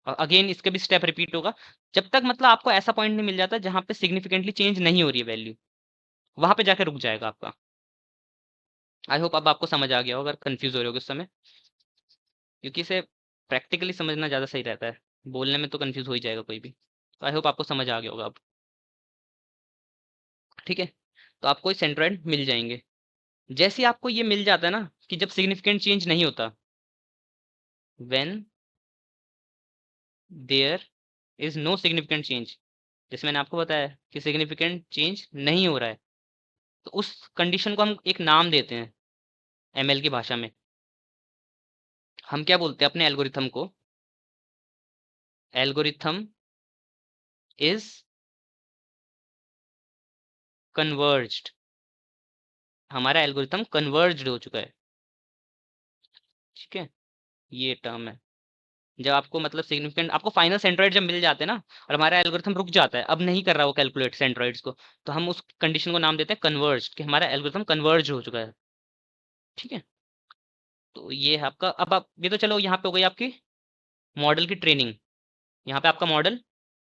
और अगेन इसके भी स्टेप रिपीट होगा जब तक मतलब आपको ऐसा पॉइंट नहीं मिल जाता जहाँ पे सिग्निफिकेंटली चेंज नहीं हो रही है वैल्यू, वहां पे जाकर रुक जाएगा आपका। आई होप अब आपको समझ आ गया हो, अगर कंफ्यूज हो रहे हो उस समय, क्योंकि इसे प्रैक्टिकली समझना ज़्यादा सही रहता है, बोलने में तो कंफ्यूज हो ही जाएगा कोई भी। तो आई होप आपको समझ आ गया होगा अब। ठीक है, तो आपको सेंट्रोइड मिल जाएंगे जैसे ही आपको ये मिल जाता है ना कि जब सिग्निफिकेंट चेंज नहीं होता, when there is no significant change, जैसे मैंने आपको बताया कि सिग्निफिकेंट चेंज नहीं हो रहा है, तो उस कंडीशन को हम एक नाम देते हैं एमएल की भाषा में। हम क्या बोलते हैं अपने एल्गोरिथम को? Algorithm is converged. हमारा एल्गोरिथम कन्वर्ज्ड हो चुका है, ठीक है, ये टर्म है। जब आपको मतलब सिग्निफिकेंट, आपको फाइनल सेंट्रोइड जब मिल जाते हैं ना, और हमारा एल्गोरिथम रुक जाता है, अब नहीं कर रहा वो कैलकुलेट सेंट्रोइड्स को, तो हम उस कंडीशन को नाम देते हैं कन्वर्ज, कि हमारा एल्गोरिथम कन्वर्ज हो चुका है, ठीक है। तो ये है आपका, अब आप ये तो चलो यहाँ पे हो गई आपकी मॉडल की ट्रेनिंग, यहाँ पे आपका मॉडल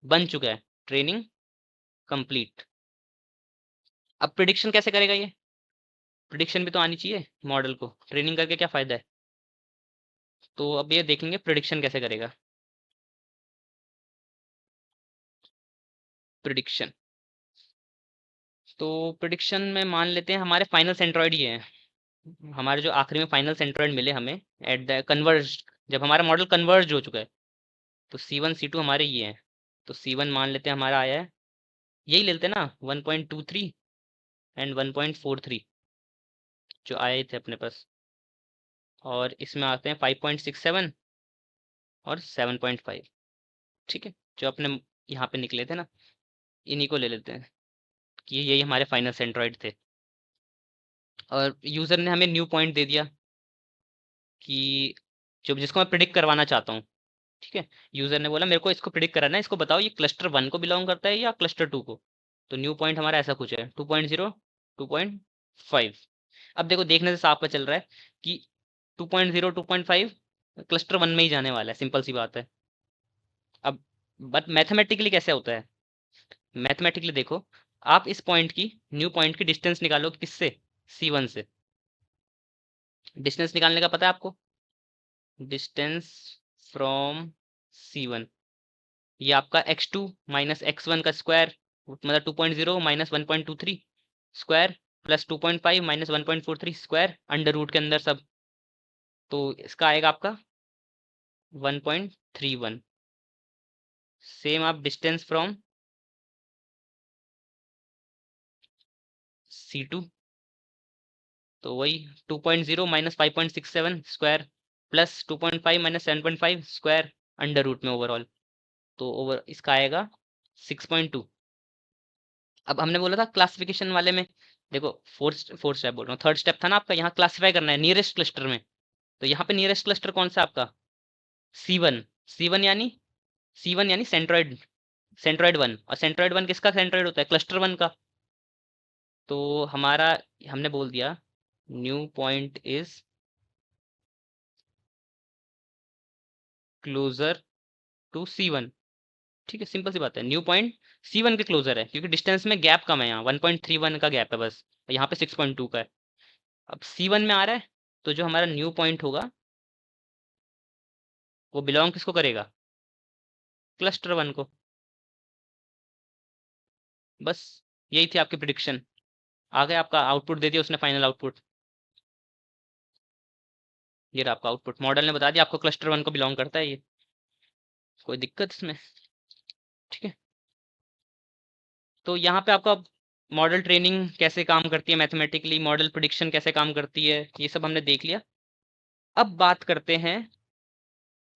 बन चुका है, ट्रेनिंग कंप्लीट। अब प्रिडिक्शन कैसे करेगा ये? प्रिडिक्शन भी तो आनी चाहिए मॉडल को, ट्रेनिंग करके क्या फायदा है? तो अब ये देखेंगे प्रिडिक्शन कैसे करेगा। प्रिडिक्शन, तो प्रिडिक्शन में मान लेते हैं हमारे फाइनल सेंट्रोइड ये हैं, हमारे जो आखिरी में फाइनल सेंट्रोइड मिले हमें एट द कन्वर्ज, जब हमारा मॉडल कन्वर्ज हो चुका है, तो C1 C2 हमारे ये हैं। तो C1 मान लेते हैं हमारा आया है, यही ले लेते हैं ना, 1.23 एंड 1.43 जो आए थे अपने पास, और इसमें आते हैं 5.67 और 7.5, ठीक है, जो अपने यहाँ पे निकले थे ना, इन्हीं को ले लेते हैं कि यही हमारे फाइनल सेंट्रोइड थे। और यूज़र ने हमें न्यू पॉइंट दे दिया कि जो जिसको मैं प्रिडिक्ट करवाना चाहता हूँ, ठीक है। यूज़र ने बोला मेरे को इसको प्रिडिक्ट कराना है, इसको बताओ ये क्लस्टर 1 को बिलोंग करता है या क्लस्टर 2 को। तो न्यू पॉइंट हमारा ऐसा कुछ है, 2.0 2.5। अब देखो देखने से साफ पता चल रहा है कि 2.0 2.5 क्लस्टर 1 में ही जाने वाला है, सिंपल सी बात है। अब बट मैथमेटिकली कैसे होता है? मैथमेटिकली देखो, आप इस पॉइंट की, न्यू पॉइंट की डिस्टेंस निकालो किससे? C1 से। डिस्टेंस निकालने का पता है आपको? डिस्टेंस फ्रॉम C1, ये आपका x2 माइनस x1 का स्क्वायर, मतलब 2.0 minus 1.23 square plus 2.5 minus 1.43 square under root के अंदर सब, तो इसका आएगा आपका 1.31। सेम आप डिस्टेंस फ्रॉम C2, तो वही 2.0 minus 5.67 square plus 2.5 minus 7.5 square under root में ओवरऑल, तो ओवर इसका आएगा 6.2। अब हमने बोला था क्लासिफिकेशन वाले में, देखो फोर्थ फोर्थ स्टेप बोल रहा हूँ, थर्ड स्टेप था ना आपका, यहाँ क्लासिफाई करना है नियरेस्ट क्लस्टर में। तो यहाँ पे नियरेस्ट क्लस्टर कौन सा आपका? C1। C1 यानी, C1 यानी सेंट्रोइड, सेंट्रोइड 1, और सेंट्रोइड 1 किसका सेंट्रोइड होता है? क्लस्टर 1 का। तो हमारा, हमने बोल दिया new point is closer to C1, ठीक है, सिंपल सी बात है, न्यू पॉइंट C1 के क्लोजर है, क्योंकि डिस्टेंस में गैप कम है, यहाँ 1.31 का गैप है बस, यहाँ पे 6.2 का है। अब C1 में आ रहा है, तो जो हमारा न्यू पॉइंट होगा वो बिलोंग किसको करेगा? क्लस्टर 1 को। बस यही थी आपकी प्रिडिक्शन, आ गया आपका आउटपुट, दे दिया उसने फाइनल आउटपुट, ये रहा आपका आउटपुट, मॉडल ने बता दिया आपको क्लस्टर 1 को बिलोंग करता है ये। कोई दिक्कत इसमें? ठीक है, तो यहाँ पे आपका मॉडल ट्रेनिंग कैसे काम करती है मैथमेटिकली, मॉडल प्रिडिक्शन कैसे काम करती है, ये सब हमने देख लिया। अब बात करते हैं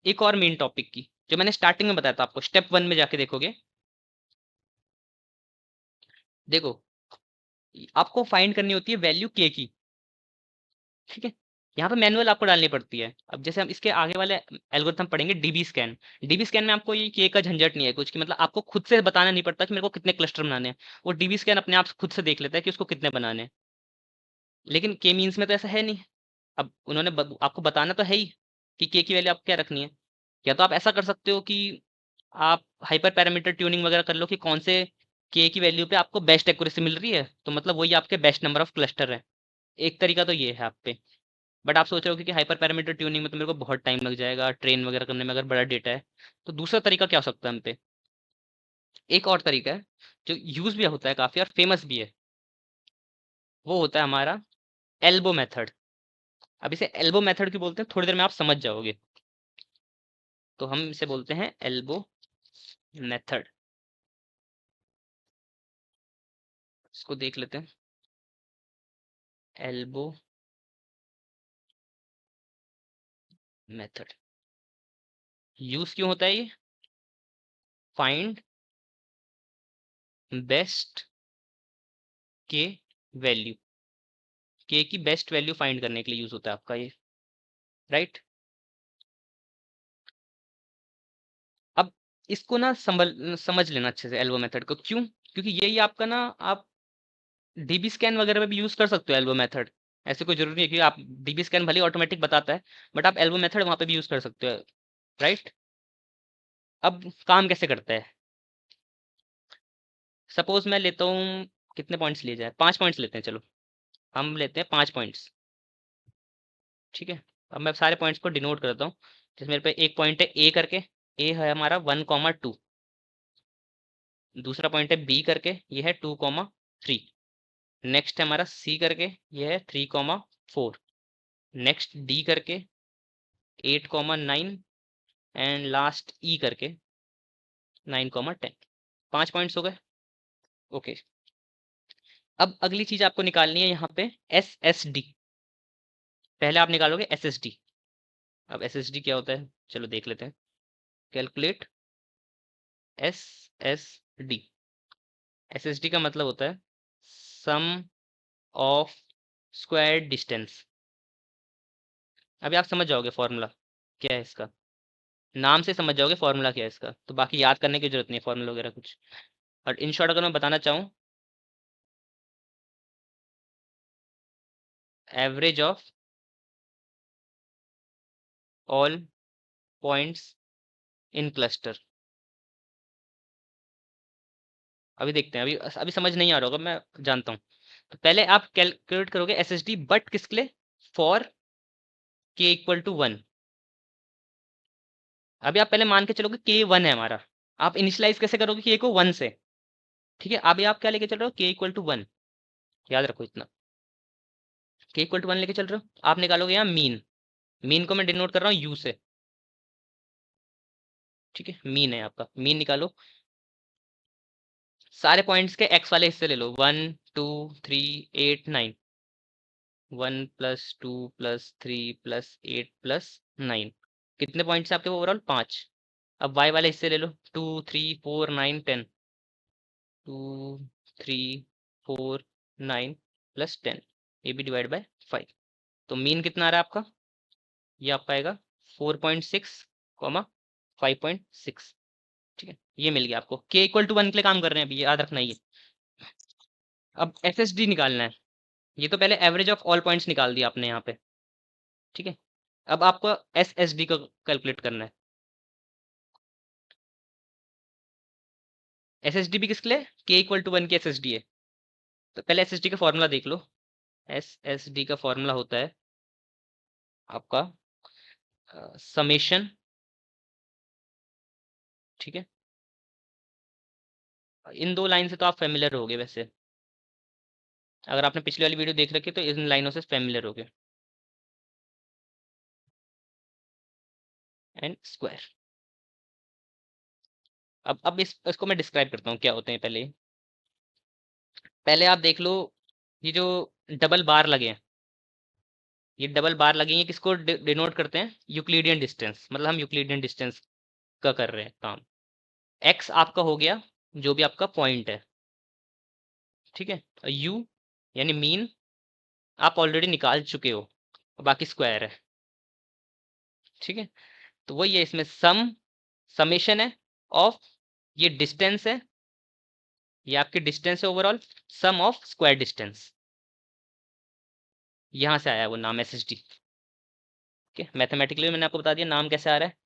एक और मेन टॉपिक की, जो मैंने स्टार्टिंग में बताया था आपको, स्टेप 1 में जाके देखोगे, देखो आपको फाइंड करनी होती है वैल्यू k की, ठीक है। यहाँ पे मैनुअल आपको डालनी पड़ती है। अब जैसे हम इसके आगे वाले एल्गोरिथम पढ़ेंगे डीबी स्कैन, डीबी स्कैन में आपको ये के का झंझट नहीं है कुछ, कि मतलब आपको खुद से बताना नहीं पड़ता कि मेरे को कितने क्लस्टर बनाने हैं, वो डीबी स्कैन अपने आप खुद से देख लेता है कि उसको कितने बनाने हैं। लेकिन के मीन्स में तो ऐसा है नहीं, अब उन्होंने आपको बताना तो है ही कि के की वैल्यू आपको क्या रखनी है। या तो आप ऐसा कर सकते हो कि आप हाइपर पैरामीटर ट्यूनिंग वगैरह कर लो कि कौन से के की वैल्यू पे आपको बेस्ट एक्यूरेसी मिल रही है, तो मतलब वही आपके बेस्ट नंबर ऑफ क्लस्टर है। एक तरीका तो ये है आप पे, बट आप सोच रहे हो कि हाइपर पैरामीटर ट्यूनिंग में तो मेरे को बहुत टाइम लग जाएगा ट्रेन वगैरह करने में, अगर बड़ा डेटा है। तो दूसरा तरीका क्या हो सकता है हम पे? एक और तरीका है जो यूज भी होता है काफी और फेमस भी है, वो होता है हमारा एल्बो मेथड। अब इसे एल्बो मेथड क्यों बोलते हैं, थोड़ी देर में आप समझ जाओगे। तो हम इसे बोलते हैं एल्बो मेथड। इसको देख लेते हैं। एल्बो मेथड यूज क्यों होता है ये? फाइंड बेस्ट के वैल्यू, के की बेस्ट वैल्यू फाइंड करने के लिए यूज होता है आपका ये, राइट। अब इसको ना समझ लेना अच्छे से एल्बो मेथड को। क्यों? क्योंकि यही आपका ना, आप डीबी स्कैन वगैरह में भी यूज कर सकते हो एल्बो मेथड। ऐसे कोई जरूरी नहीं है कि आप डीबी स्कैन भले ऑटोमेटिक बताता है, बट आप एल्बो मेथड वहां पे भी यूज कर सकते हो, राइट। अब काम कैसे करता है? सपोज मैं लेता हूँ, कितने पॉइंट्स लिए जाए, 5 पॉइंट्स लेते हैं, चलो हम लेते हैं 5 पॉइंट्स, ठीक है। अब मैं सारे पॉइंट्स को डिनोट करता हूँ। जैसे मेरे पे एक पॉइंट है ए करके, ए है हमारा 1,2। दूसरा पॉइंट है बी करके, ये है 2,3। नेक्स्ट है हमारा सी करके, ये है 3,4। नेक्स्ट डी करके 8,9। एंड लास्ट ई करके 9,10। 5 पॉइंट्स हो गए, ओके। अब अगली चीज आपको निकालनी है यहाँ पे एस एस डी। पहले आप निकालोगे एस एस डी। अब एस एस डी क्या होता है, चलो देख लेते हैं। Calculate S S D. S S D का मतलब होता है सम ऑफ स्क्वायर डिस्टेंस। अभी आप समझ जाओगे फॉर्मूला क्या है इसका, नाम से समझ जाओगे फॉर्मूला क्या है इसका, तो बाकी याद करने की जरूरत नहीं है फॉर्मूला वगैरह कुछ। और इन शॉर्ट अगर मैं बताना चाहूँ, average of all points in cluster. अभी देखते हैं, अभी अभी समझ नहीं आ रहा होगा, मैं जानता हूँ। तो पहले आप कैलकुलेट करोगे एस एस डी, बट किसके लिए? फॉर के इक्वल टू 1। अभी आप पहले मान के चलोगे के 1 है हमारा। आप इनिशियलाइज कैसे करोगे के को 1 से, ठीक है। अभी आप क्या लेके चल रहे हो, के इक्वल टू 1, याद रखो इतना। के इक्वल टू 1 लेके चल रहे हो, आप निकालोगे यहाँ मीन। मीन को मैं डिनोट कर रहा हूँ यू से, ठीक है। मीन है आपका, मीन निकालो। सारे पॉइंट्स के एक्स वाले हिस्से ले लो, 1, 2, 3, 8, 9। 1 + 2 + 3 + 8 + 9। कितने पॉइंट्स है आपके ओवरऑल? 5। अब वाई वाले हिस्से ले लो, 2, 3, 4, 9, 10। 2, 3, 4, 9 + 10, ये भी डिवाइड बाय 5। तो मीन कितना आ रहा है आपका? ये आपका आएगा 4.6, 5.6, ठीक है। ये मिल गया आपको। के इक्वल टू 1 के लिए काम कर रहे हैं अभी, याद रखना ये। अब एस एस डी निकालना है। ये तो पहले एवरेज ऑफ ऑल पॉइंट्स निकाल दिया आपने यहाँ पे, ठीक है। अब आपको एस एस डी को कैलकुलेट करना है। एस एस डी भी किसके लिए? के इक्वल टू 1 की एस एस डी है। तो पहले एस एस डी का फॉर्मूला देख लो। एस एस डी का फॉर्मूला होता है आपका समेशन, ठीक है। इन दो लाइन से तो आप फेमिलियर हो गए वैसे, अगर आपने पिछली वाली वीडियो देख रखी है तो इन लाइनों से फेमिलियर हो गए। And square. अब इसको मैं डिस्क्राइब करता हूँ क्या होते हैं पहले। पहले आप देख लो, ये जो डबल बार लगे हैं, ये डबल बार लगी हैं, किसको डिनोट करते हैं? Euclidean distance. मतलब हम यूक्लिडियन डिस्टेंस का कर रहे हैं काम। एक्स आपका हो गया जो भी आपका पॉइंट है, ठीक है। यू यानी मीन आप ऑलरेडी निकाल चुके हो, बाकी स्क्वायर है, ठीक है। तो वही है, इसमें समेशन है ऑफ, ये डिस्टेंस है, ये आपकी डिस्टेंस है overall, sum of square distance. यहां से आया वो नाम एस एस डी, ठीक है। मैथमेटिकली मैंने आपको बता दिया नाम कैसे आ रहा है।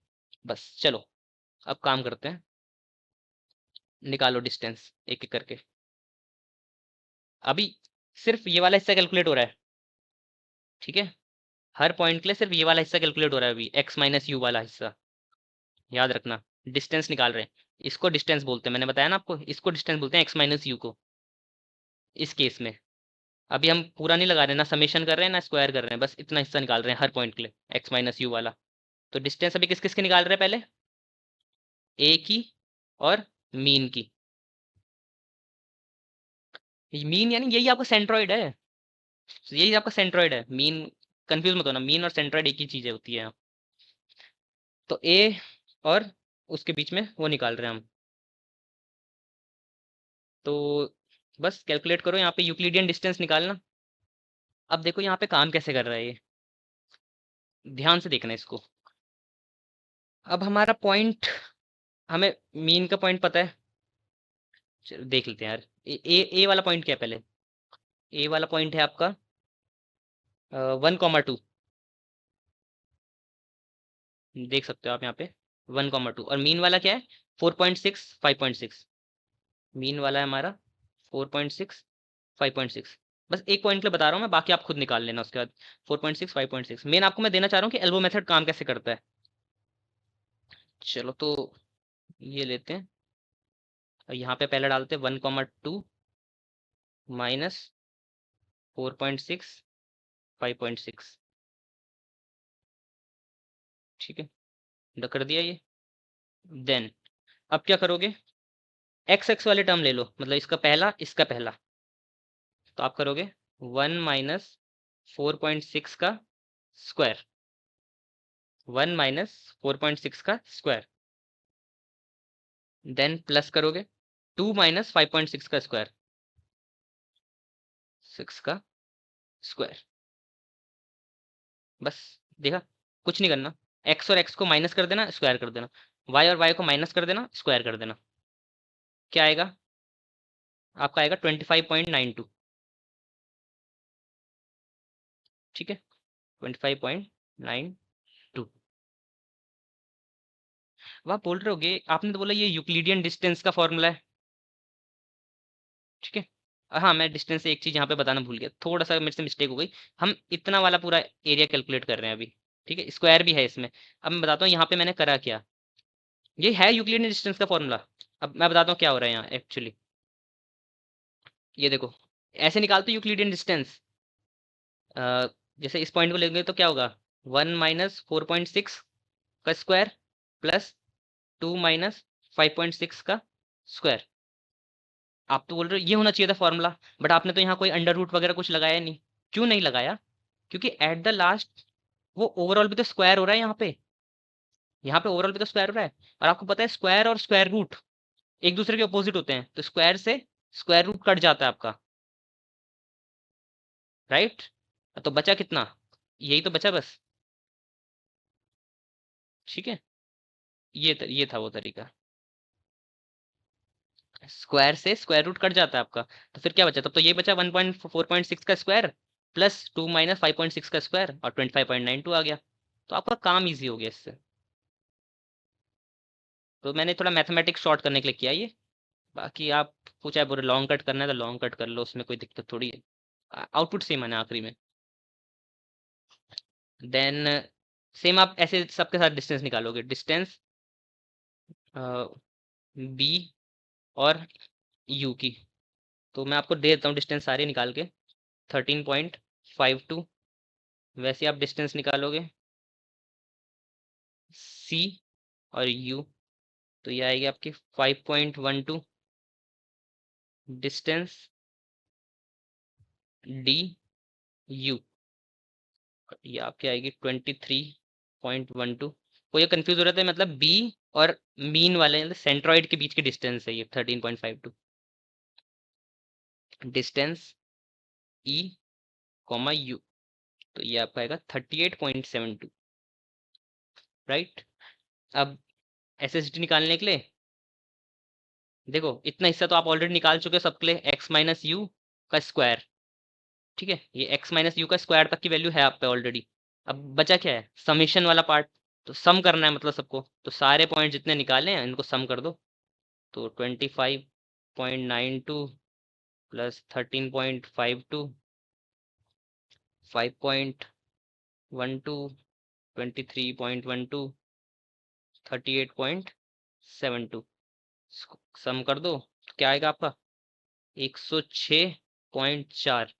बस चलो अब काम करते हैं, निकालो डिस्टेंस एक एक करके। अभी सिर्फ ये वाला हिस्सा कैलकुलेट हो रहा है, ठीक है। हर पॉइंट के लिए सिर्फ ये वाला हिस्सा कैलकुलेट हो रहा है अभी, एक्स माइनस यू वाला हिस्सा, याद रखना। डिस्टेंस निकाल रहे हैं, इसको डिस्टेंस बोलते हैं, मैंने बताया ना आपको, इसको डिस्टेंस बोलते हैं एक्स माइनस यू को, इस केस में। अभी हम पूरा नहीं लगा रहे, ना समेशन कर रहे हैं ना स्क्वायर कर रहे हैं, बस इतना हिस्सा निकाल रहे हैं हर पॉइंट के लिए, एक्स माइनस यू वाला। तो डिस्टेंस अभी किस किस के निकाल रहे हैं पहले, ए की और मीन की। मीन यानी यही आपका सेंट्रॉइड है, यही आपका सेंट्रॉइड है मीन। कंफ्यूज मत होना, मीन और सेंट्रॉइड एक ही चीज होती है यहाँ। तो ए और उसके बीच में वो निकाल रहे हैं हम। तो बस कैलकुलेट करो यहाँ पे यूक्लिडियन डिस्टेंस निकालना। अब देखो यहाँ पे काम कैसे कर रहा है ये, ध्यान से देखना इसको। अब हमारा पॉइंट, हमें मीन का पॉइंट पता है, चलो देख लेते हैं यार। ए वाला पॉइंट क्या है पहले, ए वाला पॉइंट है आपका 1,2, देख सकते हो आप यहाँ पे 1,2। और मीन वाला क्या है 4.6 5.6। मीन वाला है हमारा 4.6 5.6। बस एक पॉइंट के लिए बता रहा हूँ मैं, बाकी आप खुद निकाल लेना उसके बाद। 4.6 5.6 मेन आपको मैं देना चाह रहा हूँ कि एल्बो मेथड काम कैसे करता है। चलो तो ये लेते हैं, यहाँ पे पहले डालते हैं 1,2 माइनस 4.6 5.6। ठीक है, कर दिया ये। देन अब क्या करोगे, एक्स एक्स वाले टर्म ले लो, मतलब इसका पहला इसका पहला। तो आप करोगे 1 माइनस 4.6 का स्क्वायर, 1 माइनस 4.6 का स्क्वायर। देन प्लस करोगे 2 माइनस 5.6 का स्क्वायर, 6 का स्क्वायर। बस देखा, कुछ नहीं करना, एक्स और एक्स को माइनस कर देना, स्क्वायर कर देना, वाई और वाई को माइनस कर देना, स्क्वायर कर देना। क्या आएगा आपका, आएगा 25.92। ठीक है, 25.92। वह बोल रहे होगे, आपने तो बोला ये यूक्लिडियन डिस्टेंस का फॉर्मूला है। ठीक है, हाँ मैं डिस्टेंस से एक चीज यहाँ पे बताना भूल गया, थोड़ा सा मेरे से मिस्टेक हो गई। हम इतना वाला पूरा एरिया कैलकुलेट कर रहे हैं अभी। ठीक है, स्क्वायर भी है इसमें। अब मैं बताता हूँ यहाँ पे मैंने करा क्या, ये है यूक्लिडियन डिस्टेंस का फॉर्मूला। अब मैं बताता हूँ क्या हो रहा है यहाँ एक्चुअली। ये देखो, ऐसे निकालते यूक्लिडियन डिस्टेंस। जैसे इस पॉइंट को लेंगे तो क्या होगा, 1 माइनस 4.6 का स्क्वायर प्लस 2 माइनस 5.6 का स्क्वायर। आप तो बोल रहे हो ये होना चाहिए था फॉर्मूला, बट आपने तो यहाँ कोई अंडर रूट वगैरह कुछ लगाया नहीं। क्यों नहीं लगाया, क्योंकि एट द लास्ट वो ओवरऑल भी तो स्क्वायर हो रहा है यहाँ पे, यहाँ पे ओवरऑल भी तो स्क्वायर हो रहा है। और आपको पता है स्क्वायर और स्क्वायर रूट एक दूसरे के अपोजिट होते हैं, तो स्क्वायर से स्क्वायर रूट कट जाता है आपका, राइट। तो बचा कितना, यही तो बचा बस। ठीक है, ये था वो तरीका, स्क्वायर से स्क्वायर रूट कट जाता है आपका। तो फिर क्या बचा, तब तो ये बचा 1.4.6 का स्क्वायर प्लस 2 माइनस 5.6 का स्क्वायर और 25.92 आ गया। तो आपका काम इजी हो गया इससे। तो मैंने थोड़ा मैथमेटिक्स शॉर्ट करने के लिए किया ये। बाकी आप पूछा है पूरे लॉन्ग कट करना है तो लॉन्ग कट कर लो, उसमें कोई दिक्कत थोड़ी है, आउटपुट सेम है ना आखिरी में। देन सेम आप ऐसे सबके साथ डिस्टेंस निकालोगे, डिस्टेंस बी और यू की। तो मैं आपको दे देता हूँ डिस्टेंस सारे निकाल के, 13.52। वैसे आप डिस्टेंस निकालोगे सी और यू, तो ये आएगी आपकी 5.12। डिस्टेंस डी यू, ये आपकी आएगी 23.12। कोई ये कंफ्यूज हो रहा था, मतलब बी और मीन वाले मतलब सेंट्रॉइड के बीच की डिस्टेंस है ये 13.52। डिस्टेंस ई कॉमा यू, तो ये आपका आएगा 38.72, राइट। अब एसएसटी निकालने के लिए देखो, इतना हिस्सा तो आप ऑलरेडी निकाल चुके हो सबके लिए, एक्स माइनस यू का स्क्वायर। ठीक है, ये एक्स माइनस यू का स्क्वायर तक की वैल्यू है आप पे ऑलरेडी। अब बचा क्या है, समेशन वाला पार्ट। तो सम करना है मतलब सबको, तो सारे पॉइंट जितने निकाले हैं इनको सम कर दो। तो 25.92 प्लस 13.52, 5.12, 23.12, 38.72, सम कर दो। क्या आएगा आपका 106.4।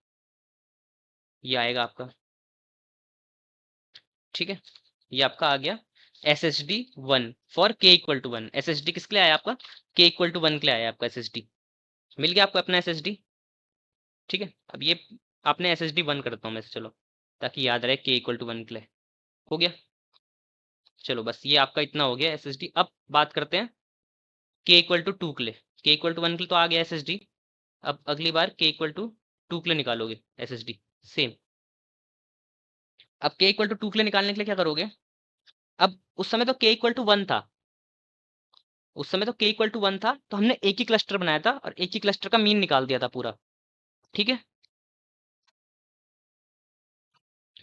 ये आएगा आपका, ठीक है। ये आपका आ गया SSD 1 फॉर k=1। SSD किसके लिए आया आपका? k=1 के लिए आया आपका SSD। मिल गया आपको अपना SSD, ठीक है। अब ये आपने SSD 1 करता हूँ मैं, चलो, ताकि याद रहे k=1 के लिए। हो गया, चलो बस ये आपका इतना हो गया SSD। अब बात करते हैं k=2 के लिए। k=1 के लिए तो आ गया SSD। अब अगली बार k=2 के लिए निकालोगे SSD, सेम। अब k=2 के लिए निकालने के लिए क्या करोगे? अब उस समय तो k=1 था, उस समय तो k=1 था, तो हमने एक ही क्लस्टर बनाया था और एक ही क्लस्टर का मीन निकाल दिया था पूरा, ठीक है।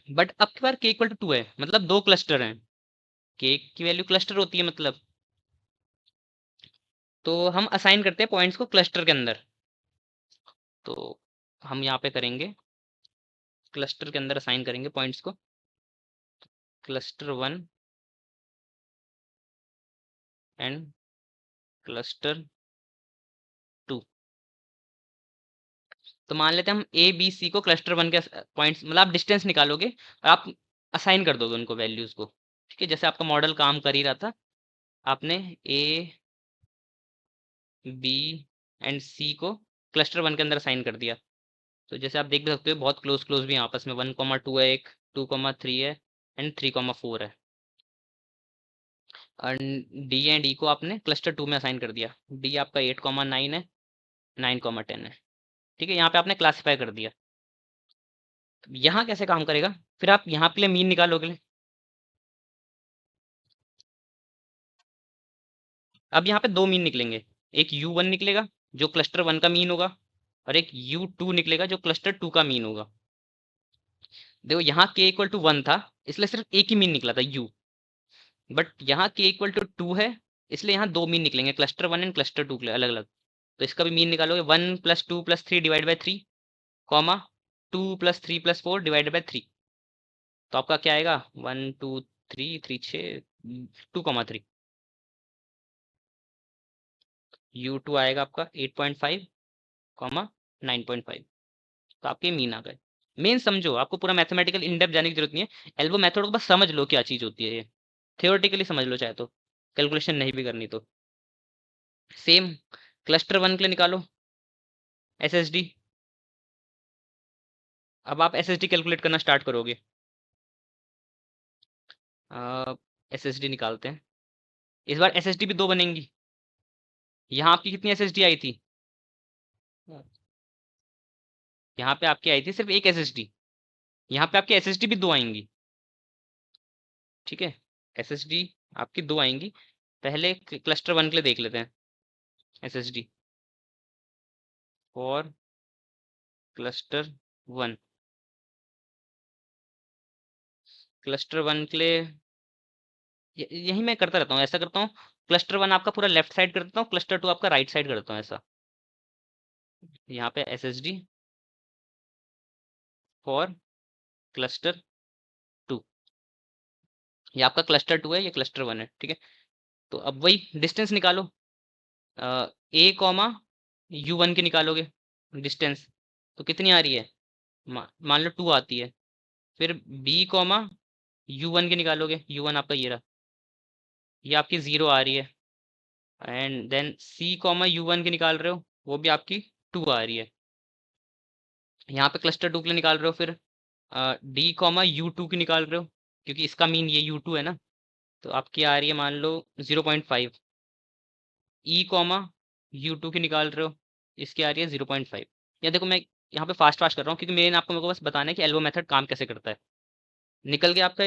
बट अब की बार k=2 है, मतलब दो क्लस्टर हैं। k की वैल्यू क्लस्टर होती है मतलब, तो हम असाइन करते हैं पॉइंट्स को क्लस्टर के अंदर। तो हम यहाँ पे करेंगे, क्लस्टर के अंदर असाइन करेंगे पॉइंट्स को, cluster 1 एंड cluster 2। तो मान लेते हैं हम A B C को cluster 1 के पॉइंट्स, मतलब आप डिस्टेंस निकालोगे और आप असाइन कर दोगे उनको वैल्यूज को, ठीक है। जैसे आपका मॉडल काम कर ही रहा था, आपने A B एंड C को cluster 1 के अंदर असाइन कर दिया। तो जैसे आप देख भी सकते हो बहुत क्लोज क्लोज भी हैं आपस में, 1,2 है, एक 2,3 है एंड 3,4 है। और D एंड E को आपने cluster 2 में असाइन कर दिया। D आपका 8,9 है, 9,10 है, ठीक है। यहाँ पे आपने क्लासीफाई कर दिया। यहाँ कैसे काम करेगा? फिर आप यहाँ के लिए मीन निकालोगे। अब यहाँ पे दो मीन निकलेंगे, एक U1 निकलेगा जो cluster 1 का मीन होगा, और एक U2 निकलेगा जो cluster 2 का मीन होगा। देखो यहाँ k=1 था, इसलिए सिर्फ एक ही मीन निकला था U, बट यहाँ k=2 है, इसलिए यहाँ दो मीन निकलेंगे cluster 1 एंड cluster 2 के लिए अलग अलग। तो इसका भी मीन निकालोगे, 1+2+3 divide by 3, comma 2+3+4 divide by 3। तो आपका क्या आएगा? 1 2 3 3 6 2,3। U2 आएगा आपका 8.5, 9.5। तो आपके मीन आ गए। मेन समझो, आपको पूरा मैथमेटिकल इन डेप्थ जाने की जरूरत नहीं है, एल्बो मेथड को बस समझ लो क्या चीज होती है ये। थियोरेटिकली समझ लो चाहे तो, कैलकुलेशन नहीं भी करनी तो। सेम cluster 1 के लिए निकालो SSD। अब आप SSD कैलकुलेट करना स्टार्ट करोगे। SSD निकालते हैं, इस बार SSD भी दो बनेंगी। यहाँ आपकी कितनी SSD आई थी? यहाँ पे आपकी आई थी सिर्फ एक SSD, यहाँ पे आपकी SSD भी दो आएंगी, ठीक है। SSD आपकी दो आएंगी। पहले cluster 1 के लिए देख लेते हैं SSD फॉर cluster 1। cluster 1 के लिए यही मैं करता रहता हूँ, ऐसा करता हूँ cluster 1 आपका पूरा लेफ्ट साइड कर देता हूँ, cluster 2 आपका राइट साइड करता हूँ ऐसा। यहाँ पे SSD फॉर cluster 2, ये आपका cluster 2 है, ये cluster 1 है, ठीक है। तो अब वही डिस्टेंस निकालो, A, U1 की निकालोगे डिस्टेंस, तो कितनी आ रही है? मान लो 2 आती है। फिर B, U1 की निकालोगे, U1 आपका ये रहा, ये आपकी 0 आ रही है। एंड देन C, U1 की निकाल रहे हो, वो भी आपकी 2 आ रही है। यहाँ पे cluster 2 के लिए निकाल रहे हो, फिर D, U2 की निकाल रहे हो, क्योंकि इसका मीन ये U2 है ना, तो आपकी आ रही है मान लो 0.5। E, U2 की निकाल रहे हो, इसकी आ रही है 0.5। या देखो मैं यहाँ पे फास्ट फास्ट कर रहा हूँ, क्योंकि मेरे को बस बताना है कि एल्बो मेथड काम कैसे करता है। निकल गया आपका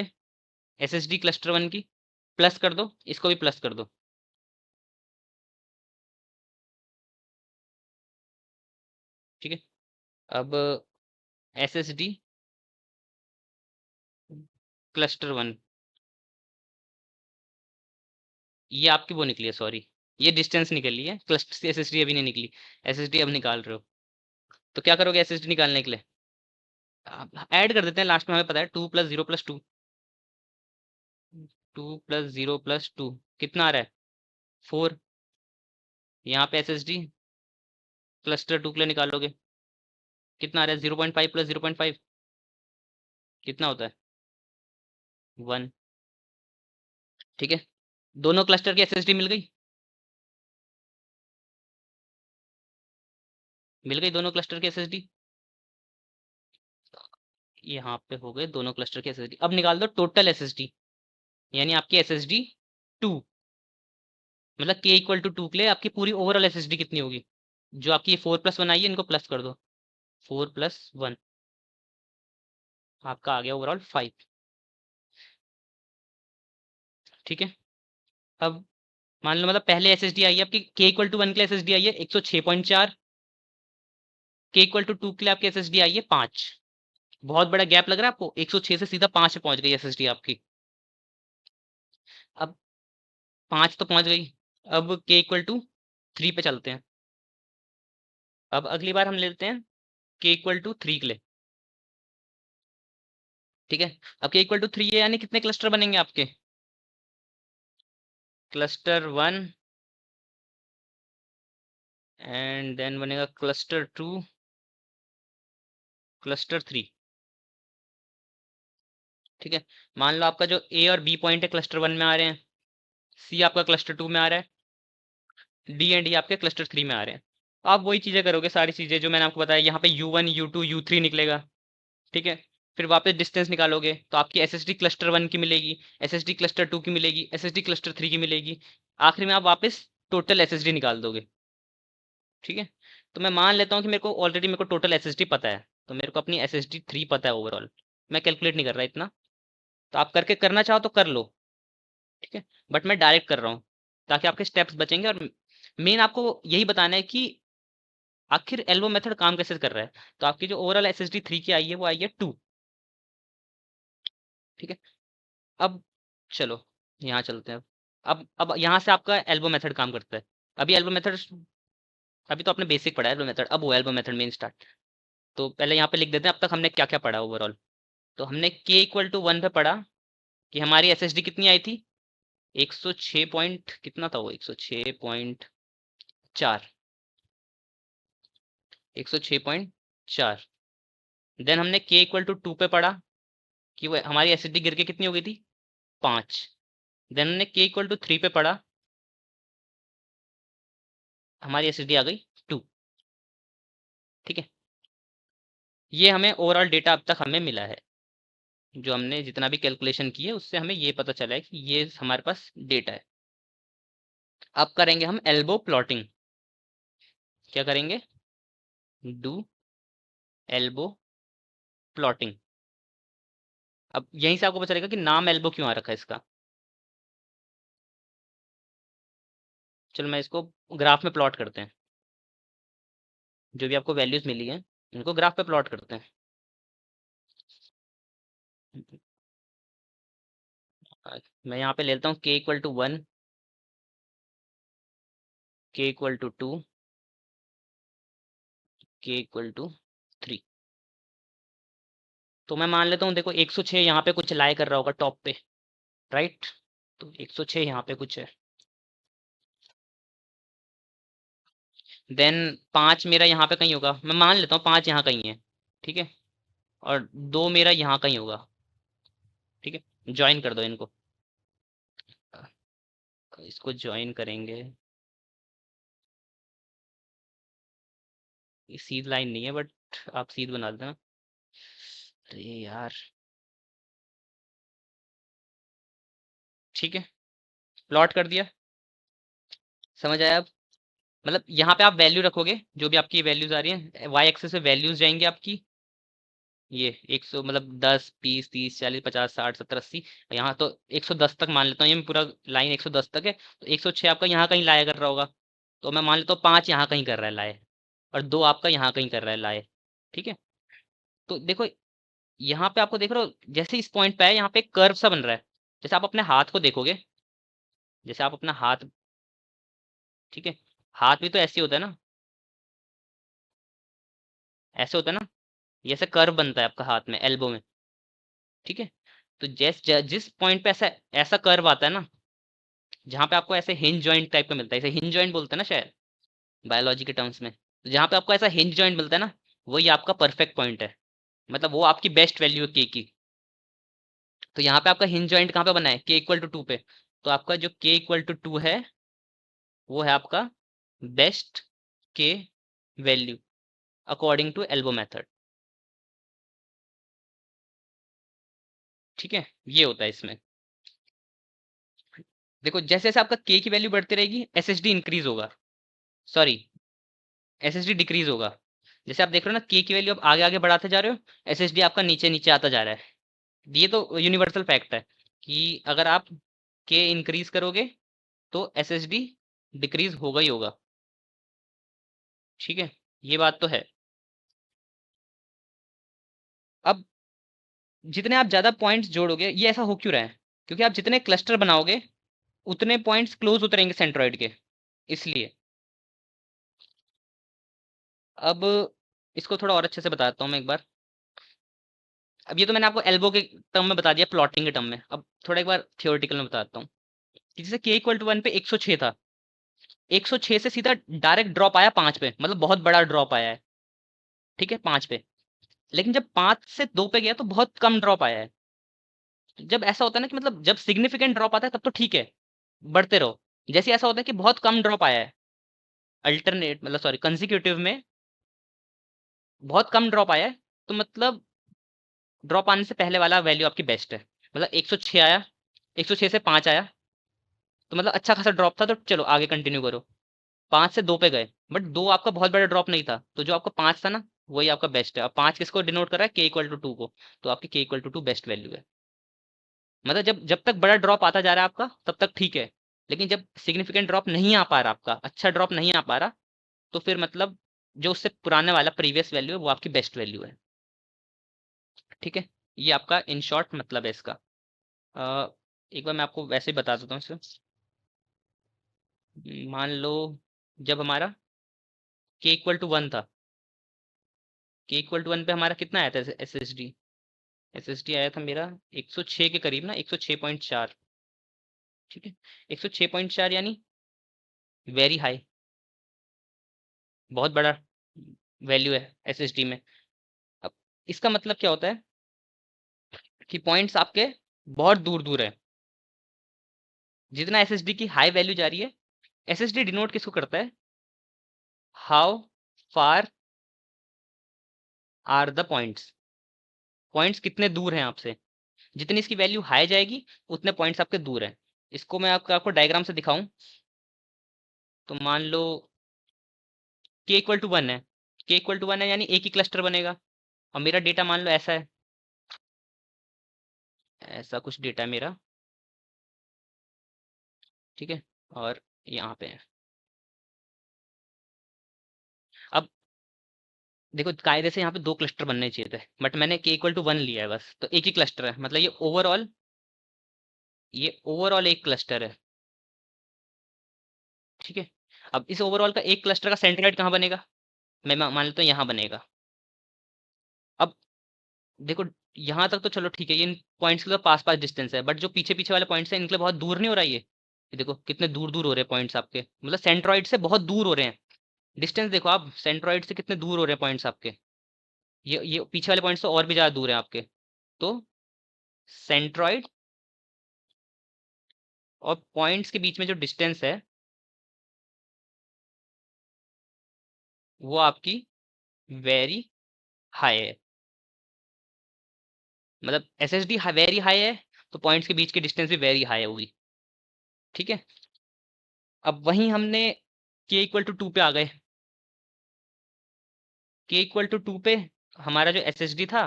SSD cluster 1 की, प्लस कर दो, इसको भी प्लस कर दो, ठीक है। अब SSD cluster 1, ये आपकी वो निकली है, सॉरी, ये डिस्टेंस निकली है, क्लस्टर से SSD अभी नहीं निकली। SSD अब निकाल रहे हो, तो क्या करोगे SSD निकालने के लिए? ऐड कर देते हैं लास्ट में, हमें पता है 2+0+2, 2+0+2 कितना आ रहा है? 4। यहाँ पे SSD cluster 2 के लिए निकालोगे, कितना आ रहा है? 0.5 + 0.5, कितना होता है 1। ठीक है, दोनों क्लस्टर की एसएसडी मिल गई दोनों क्लस्टर की एसएसडी। यहाँ पे हो गए दोनों क्लस्टर की एसएसडी। अब निकाल दो टोटल एसएसडी, यानी आपकी एसएसडी 2, मतलब k इक्वल टू 2 के लिए आपकी पूरी ओवरऑल एसएसडी कितनी होगी। जो आपकी 4+1 आई है इनको प्लस कर दो, 4+1 आपका आ गया ओवरऑल 5। ठीक है, अब मान लो मतलब पहले एसएसडी आई है आपकी k इक्वल टू 1 के लिए एसएसडी आई है 106.4, k इक्वल टू 2 के लिए आपकी एसएसडी आई है 5। बहुत बड़ा गैप लग रहा है आपको, 106 से सीधा 5 पे पहुंच गई एसएसडी आपकी। अब 5 तो पहुंच गई, अब k इक्वल टू 3 पे चलते हैं। अब अगली बार हम लेते हैं k इक्वल टू 3 के लिए। ठीक है, अब k इक्वल टू 3 है यानी कितने क्लस्टर बनेंगे आपके, क्लस्टर 1 एंड देन बनेगा क्लस्टर 2, क्लस्टर 3। ठीक है, मान लो आपका जो a और b पॉइंट है क्लस्टर 1 में आ रहे हैं, c आपका क्लस्टर 2 में आ रहा है, d एंड e आपके क्लस्टर 3 में आ रहे हैं। आप वही चीजें करोगे, सारी चीजें जो मैंने आपको बताया, यहाँ पे u1 u2 u3 निकलेगा। ठीक है, फिर वापस डिस्टेंस निकालोगे तो आपकी एसएसडी क्लस्टर 1 की मिलेगी, एसएसडी क्लस्टर 2 की मिलेगी, एसएसडी क्लस्टर 3 की मिलेगी, आखिर में आप वापस टोटल एसएसडी निकाल दोगे। ठीक है, तो मैं मान लेता हूँ कि मेरे को टोटल एसएसडी पता है, तो मेरे को अपनी एसएसडी 3 पता है ओवरऑल। मैं कैलकुलेट नहीं कर रहा इतना, तो आप करके करना चाहो तो कर लो। ठीक है, बट मैं डायरेक्ट कर रहा हूँ ताकि आपके स्टेप्स बचेंगे, और मेन आपको यही बताना है कि आखिर एल्बो मेथड काम कैसे कर रहा है। तो आपकी जो ओवरऑल एसएसडी 3 की आई है वो आई है 2। ठीक है, अब चलो यहाँ चलते हैं। अब यहाँ से आपका एल्बो मेथड काम करता है। अभी एल्बो मेथड, अभी तो आपने बेसिक पढ़ा है एल्बो मेथड, अब वो एल्बो मेथड मेन स्टार्ट। तो पहले यहाँ पे लिख देते हैं अब तक हमने क्या क्या पढ़ा ओवरऑल। तो हमने k इक्वल टू 1 पे पढ़ा कि हमारी एसएसडी कितनी आई थी, 106 पॉइंट कितना था वो, 106.4, 106.4। देन हमने k इक्वल टू 2 पे पढ़ा कि वो हमारी एसएसडी गिर के कितनी हो गई थी 5। देन हमने k इक्वल टू 3 पे पढ़ा, हमारी एसएसडी आ गई 2। ठीक है, ये हमें ओवरऑल डेटा अब तक हमें मिला है, जो हमने जितना भी कैलकुलेशन की है उससे हमें ये पता चला है कि ये हमारे पास डेटा है। अब करेंगे हम एल्बो प्लॉटिंग। क्या करेंगे, डू एल्बो प्लॉटिंग। अब यहीं से आपको पता चलेगा कि नाम एल्बो क्यों आ रखा है इसका। चलो मैं इसको ग्राफ में प्लॉट करते हैं, जो भी आपको वैल्यूज मिली है इनको ग्राफ पे प्लॉट करते हैं। मैं यहाँ पे लेता हूँ k equal to 1, k equal to 2, k equal to 3। तो मैं मान लेता हूँ देखो 106 यहाँ पे कुछ लाई कर रहा होगा टॉप पे, राइट। तो 106 यहाँ पे कुछ है, देन 5 मेरा यहाँ पे कहीं होगा, मैं मान लेता हूँ 5 यहाँ कहीं है। ठीक है, और 2 मेरा यहाँ कहीं होगा। ठीक है, ज्वाइन कर दो इनको, इसको ज्वाइन करेंगे। ये सीध लाइन नहीं है बट आप सीध बना देना। अरे यार, ठीक है, प्लॉट कर दिया, समझ आया अब। मतलब यहाँ पे आप वैल्यू रखोगे, जो भी आपकी वैल्यूज आ रही हैं, वाई एक्सेस पे वैल्यूज जाएंगी आपकी, ये 100 मतलब 10 20 30 40 50 60 70 80, यहाँ तो 110 तक मान लेता हूँ, ये मैं पूरा लाइन 110 तक है। तो 106 आपका यहाँ कहीं लाया कर रहा होगा, तो मैं मान लेता हूँ 5 यहाँ कहीं कर रहा है लाए, और 2 आपका यहाँ कहीं कर रहा है लाए। ठीक है, तो देखो यहाँ पे आपको देख रहे हो जैसे इस पॉइंट पे है, यहाँ पे एक कर्व सा बन रहा है। जैसे आप अपने हाथ को देखोगे, जैसे आप अपना हाथ, ठीक है, हाथ भी तो ऐसे होता है ना, ऐसे होता है ना, ये ऐसे कर्व बनता है आपका हाथ में एल्बो में। ठीक है, तो जिस पॉइंट पे ऐसा ऐसा कर्व आता है ना, जहाँ पे आपको ऐसे हिंज जॉइंट टाइप का मिलता है, इसे हिंज जॉइंट बोलते हैं ना शायद बायोलॉजी के टर्म्स में, तो जहाँ पे आपको ऐसा हिंज जॉइंट मिलता है ना, वही आपका परफेक्ट पॉइंट है, मतलब वो आपकी बेस्ट वैल्यू है के की। तो यहाँ पे आपका हिंज जॉइंट कहाँ पे बना है, k इक्वल टू 2 पे। तो आपका जो k इक्वल टू 2 है वो है आपका best k value according to elbow method. ठीक है, ये होता है इसमें। देखो जैसे जैसे आपका k की वैल्यू बढ़ती रहेगी SSD इंक्रीज होगा, सॉरी SSD डिक्रीज होगा। जैसे आप देख रहे हो ना, k की वैल्यू आप आगे आगे बढ़ाते जा रहे हो, SSD आपका नीचे नीचे आता जा रहा है। ये तो यूनिवर्सल फैक्ट है कि अगर आप k इंक्रीज करोगे तो SSD डिक्रीज होगा ही होगा। ठीक है, ये बात तो है। अब जितने आप ज्यादा पॉइंट्स जोड़ोगे, ये ऐसा हो क्यों रहा है, क्योंकि आप जितने क्लस्टर बनाओगे उतने पॉइंट्स क्लोज होते रहेंगे सेंट्रॉइड के, इसलिए। अब इसको थोड़ा और अच्छे से बताता हूँ मैं एक बार। अब ये तो मैंने आपको एल्बो के टर्म में बता दिया, प्लॉटिंग के टर्म में। अब थोड़ा एक बार थियोरेटिकल में बताता हूँ कि जैसे k इक्वल टू 1 पे 106 था, 106 से सीधा डायरेक्ट ड्रॉप आया 5 पे, मतलब बहुत बड़ा ड्रॉप आया है। ठीक है, 5 पे। लेकिन जब 5 से 2 पे गया तो बहुत कम ड्रॉप आया है। जब ऐसा होता है ना कि मतलब जब सिग्निफिकेंट ड्रॉप आता है तब तो ठीक है, बढ़ते रहो। जैसे ऐसा होता है कि बहुत कम ड्रॉप आया है, अल्टरनेट मतलब सॉरी कंसिक्यूटिव में बहुत कम ड्रॉप आया है, तो मतलब ड्रॉप आने से पहले वाला वैल्यू आपकी बेस्ट है। मतलब 106 आया, 106 से 5 आया, तो मतलब अच्छा खासा ड्रॉप था, तो चलो आगे कंटिन्यू करो। 5 से 2 पे गए, बट 2 आपका बहुत बड़ा ड्रॉप नहीं था, तो जो आपका 5 था ना वही आपका बेस्ट है। अब 5 किसको डिनोट कर रहा है, k इक्वल टू 2 को, तो आपकी k equal to 2 best value है। मतलब जब जब तक बड़ा ड्रॉप आता जा रहा है आपका तब तक ठीक है, लेकिन जब सिग्निफिकेंट ड्रॉप नहीं आ पा रहा, आपका अच्छा ड्रॉप नहीं आ पा रहा, तो फिर मतलब जो उससे पुराने वाला प्रीवियस वैल्यू है वो आपकी बेस्ट वैल्यू है। ठीक है, ये आपका इन शॉर्ट मतलब है इसका। एक बार मैं आपको वैसे ही बता देता हूँ इसे। मान लो जब हमारा k इक्वल टू 1 था, k इक्वल टू 1 पे हमारा कितना आया था एसएसडी आया था मेरा 106 के करीब ना, 106.4। ठीक है, 106.4 यानी वेरी हाई, बहुत बड़ा वैल्यू है एसएसडी में। अब इसका मतलब क्या होता है कि पॉइंट्स आपके बहुत दूर दूर है। जितना एसएसडी की हाई वैल्यू जा रही है, एसएसडी डिनोट किसको करता है, how far are the points, points कितने दूर हैं आपसे। जितनी इसकी वैल्यू हाई जाएगी उतने पॉइंट्स आपके दूर हैं। इसको मैं आपको डायग्राम से दिखाऊं, तो मान लो k इक्वल टू 1 है, k इक्वल टू 1 है यानी एक ही क्लस्टर बनेगा। और मेरा डेटा मान लो ऐसा है, ऐसा कुछ डेटा है मेरा। ठीक है, और यहाँ पे है। अब देखो कायदे से यहाँ पे 2 क्लस्टर बनने चाहिए थे, बट मैंने k इक्वल टू 1 लिया है बस, तो एक ही क्लस्टर है, मतलब ये ओवरऑल एक क्लस्टर है। ठीक है, अब इस ओवरऑल का एक क्लस्टर का सेंट्रोइड कहाँ बनेगा, मैं मान लेता हूँ यहाँ बनेगा। अब देखो यहाँ तक तो चलो ठीक है, ये इन पॉइंट्स के लिए पास पास डिस्टेंस है, बट जो पीछे पीछे वाले पॉइंट्स हैं इनके लिए बहुत दूर नहीं हो रहा है ये देखो कितने दूर दूर हो रहे हैं पॉइंट्स आपके, मतलब सेंट्रॉइड से बहुत दूर हो रहे हैं। डिस्टेंस देखो आप, सेंट्रॉइड से कितने दूर हो रहे हैं पॉइंट्स आपके। ये पीछे वाले पॉइंट्स तो और भी ज्यादा दूर हैं आपके। तो सेंट्रॉइड और पॉइंट्स के बीच में जो डिस्टेंस है वो आपकी वेरी हाई है। मतलब एसएसडी वेरी हाई है, तो पॉइंट्स के बीच की डिस्टेंस भी वेरी हाई होगी। ठीक है, अब वहीं हमने k इक्वल टू 2 पे आ गए। k इक्वल टू 2 पे हमारा जो एसएसडी था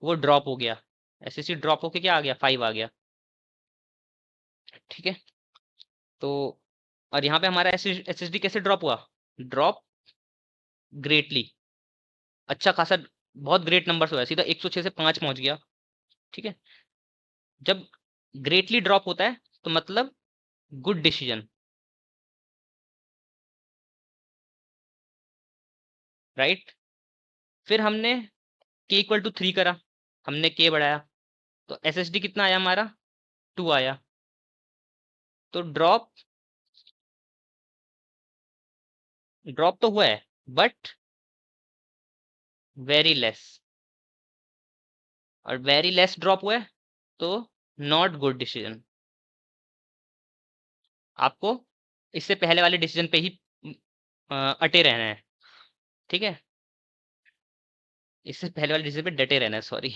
वो ड्रॉप हो गया, एसएसडी ड्रॉप होके क्या आ गया, 5 आ गया। ठीक है, तो और यहाँ पे हमारा एसएसडी कैसे ड्रॉप हुआ, ड्रॉप ग्रेटली, अच्छा खासा, बहुत ग्रेट नंबर हुआ, सीधा 106 से 5 पहुंच गया। ठीक है, जब ग्रेटली ड्रॉप होता है तो मतलब गुड डिसीजन, राइट। फिर हमने k इक्वल टू 3 करा, हमने k बढ़ाया, तो एसएसडी कितना आया हमारा, 2 आया। तो ड्रॉप ड्रॉप तो हुआ है बट वेरी लेस, और वेरी लेस ड्रॉप हुआ है, तो नॉट गुड डिसीजन। आपको इससे पहले वाले डिसीजन पे ही अटे रहना है, ठीक है, इससे पहले वाले डिसीजन पे डटे रहना है, सॉरी।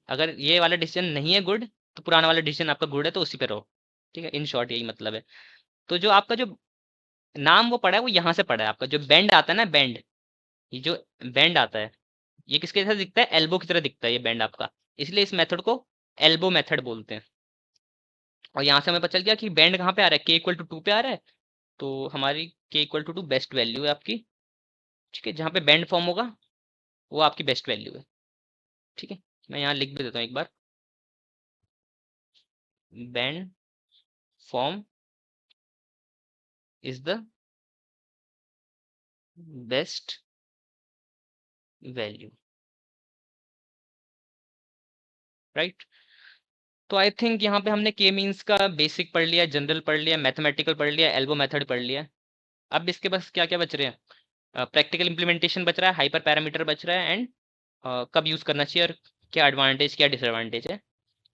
अगर ये वाला डिसीजन नहीं है गुड, तो पुराना वाला डिसीजन आपका गुड है, तो उसी पे रहो, ठीक है, इन शॉर्ट यही मतलब है। तो जो आपका जो नाम वो पड़ा है वो यहाँ से पड़ा है, आपका जो बेंड आता है ना, बेंड, ये जो बेंड आता है, ये किसके जैसा दिखता है, एल्बो की तरह दिखता है ये बेंड आपका, इसलिए इस मेथड को एल्बो मेथड बोलते हैं। और यहाँ से हमें पता चल गया कि बेंड कहाँ पे आ रहा है, के इक्वल टू 2 पे आ रहा है, तो हमारी के इक्वल टू 2 बेस्ट वैल्यू है आपकी, ठीक है, जहाँ पे बेंड फॉर्म होगा वो आपकी बेस्ट वैल्यू है, ठीक है। मैं यहाँ लिख भी देता हूँ एक बार, bend form is the best value, right. तो आई थिंक यहाँ पे हमने के मीन्स का बेसिक पढ़ लिया, जनरल पढ़ लिया, मैथमेटिकल पढ़ लिया, एल्बो मेथड पढ़ लिया। अब इसके पास क्या क्या बच रहे हैं, प्रैक्टिकल इंप्लीमेंटेशन बच रहा है, हाइपर पैरामीटर बच रहा है, एंड कब यूज करना चाहिए और क्या एडवांटेज क्या डिसएडवांटेज है,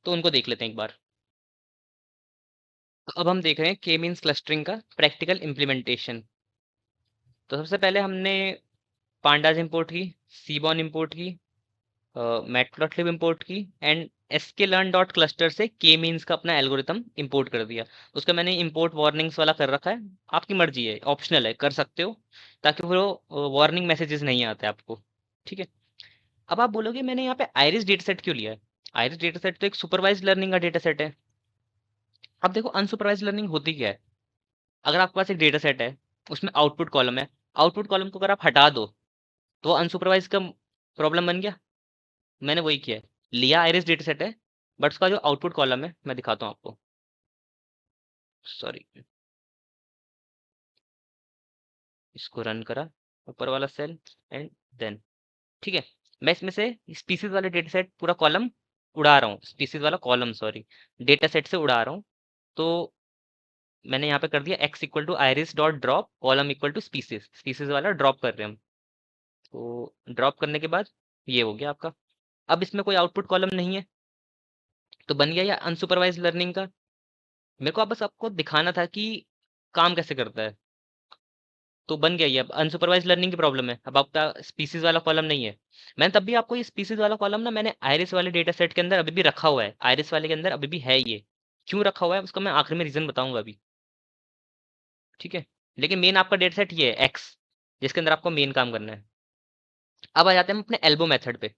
तो उनको देख लेते हैं एक बार। तो अब हम देख रहे हैं के मीन्स क्लस्टरिंग का प्रैक्टिकल इंप्लीमेंटेशन। तो सबसे पहले हमने पांडाज इंपोर्ट की, सीबॉन इंपोर्ट की, मैटप्लॉटलिब इंपोर्ट की, एंड sklearn डॉट क्लस्टर से के मीन्स का अपना एल्गोरिथम इंपोर्ट कर दिया। उसका मैंने इंपोर्ट वार्निंग्स वाला कर रखा है, आपकी मर्जी है, ऑप्शनल है, कर सकते हो, ताकि वो वार्निंग मैसेजेस नहीं आते आपको, ठीक है। अब आप बोलोगे मैंने यहाँ पे आयरिस डेटा सेट क्यों लिया है, आयरिस डेटा सेट तो एक सुपरवाइज लर्निंग का डेटा सेट है। अब देखो अनसुपरवाइज लर्निंग होती क्या है, अगर आपके पास एक डेटा सेट है, उसमें आउटपुट कॉलम है, आउटपुट कॉलम को अगर आप हटा दो, तो वो अनसुपरवाइज का प्रॉब्लम बन गया। मैंने वही किया है, लिया आइरिस डेटा सेट है, बट उसका जो आउटपुट कॉलम है मैं दिखाता हूँ आपको, सॉरी, इसको रन करा, ऊपर वाला सेल, एंड देन, ठीक है, मैं इसमें से स्पीसीज वाले डेटा सेट पूरा कॉलम उड़ा रहा हूँ, स्पीसीज वाला कॉलम, सॉरी, डेटा सेट से उड़ा रहा हूँ। तो मैंने यहाँ पे कर दिया x equal to iris dot drop column equal to species, species वाला ड्रॉप कर रहे हैं हम। तो ड्रॉप करने के बाद ये हो गया आपका। अब इसमें कोई आउटपुट कॉलम नहीं है, तो बन गया ये अनसुपरवाइज लर्निंग का। मेरे को अब बस आपको दिखाना था कि काम कैसे करता है, तो बन गया ये। अब अनसुपरवाइज लर्निंग की प्रॉब्लम है, अब आपका स्पीसीज वाला कॉलम नहीं है। मैंने तब भी आपको ये स्पीसीज वाला कॉलम ना, मैंने आइरिस वाले डेटा सेट के अंदर अभी भी रखा हुआ है, आइरिस वाले के अंदर अभी भी है ये। क्यों रखा हुआ है उसका मैं आखिर में रीजन बताऊंगा अभी, ठीक है। लेकिन मेन आपका डेटा सेट ये है एक्स, जिसके अंदर आपको मेन काम करना है। अब आ जाते हैं हम अपने एल्बो मेथड पे।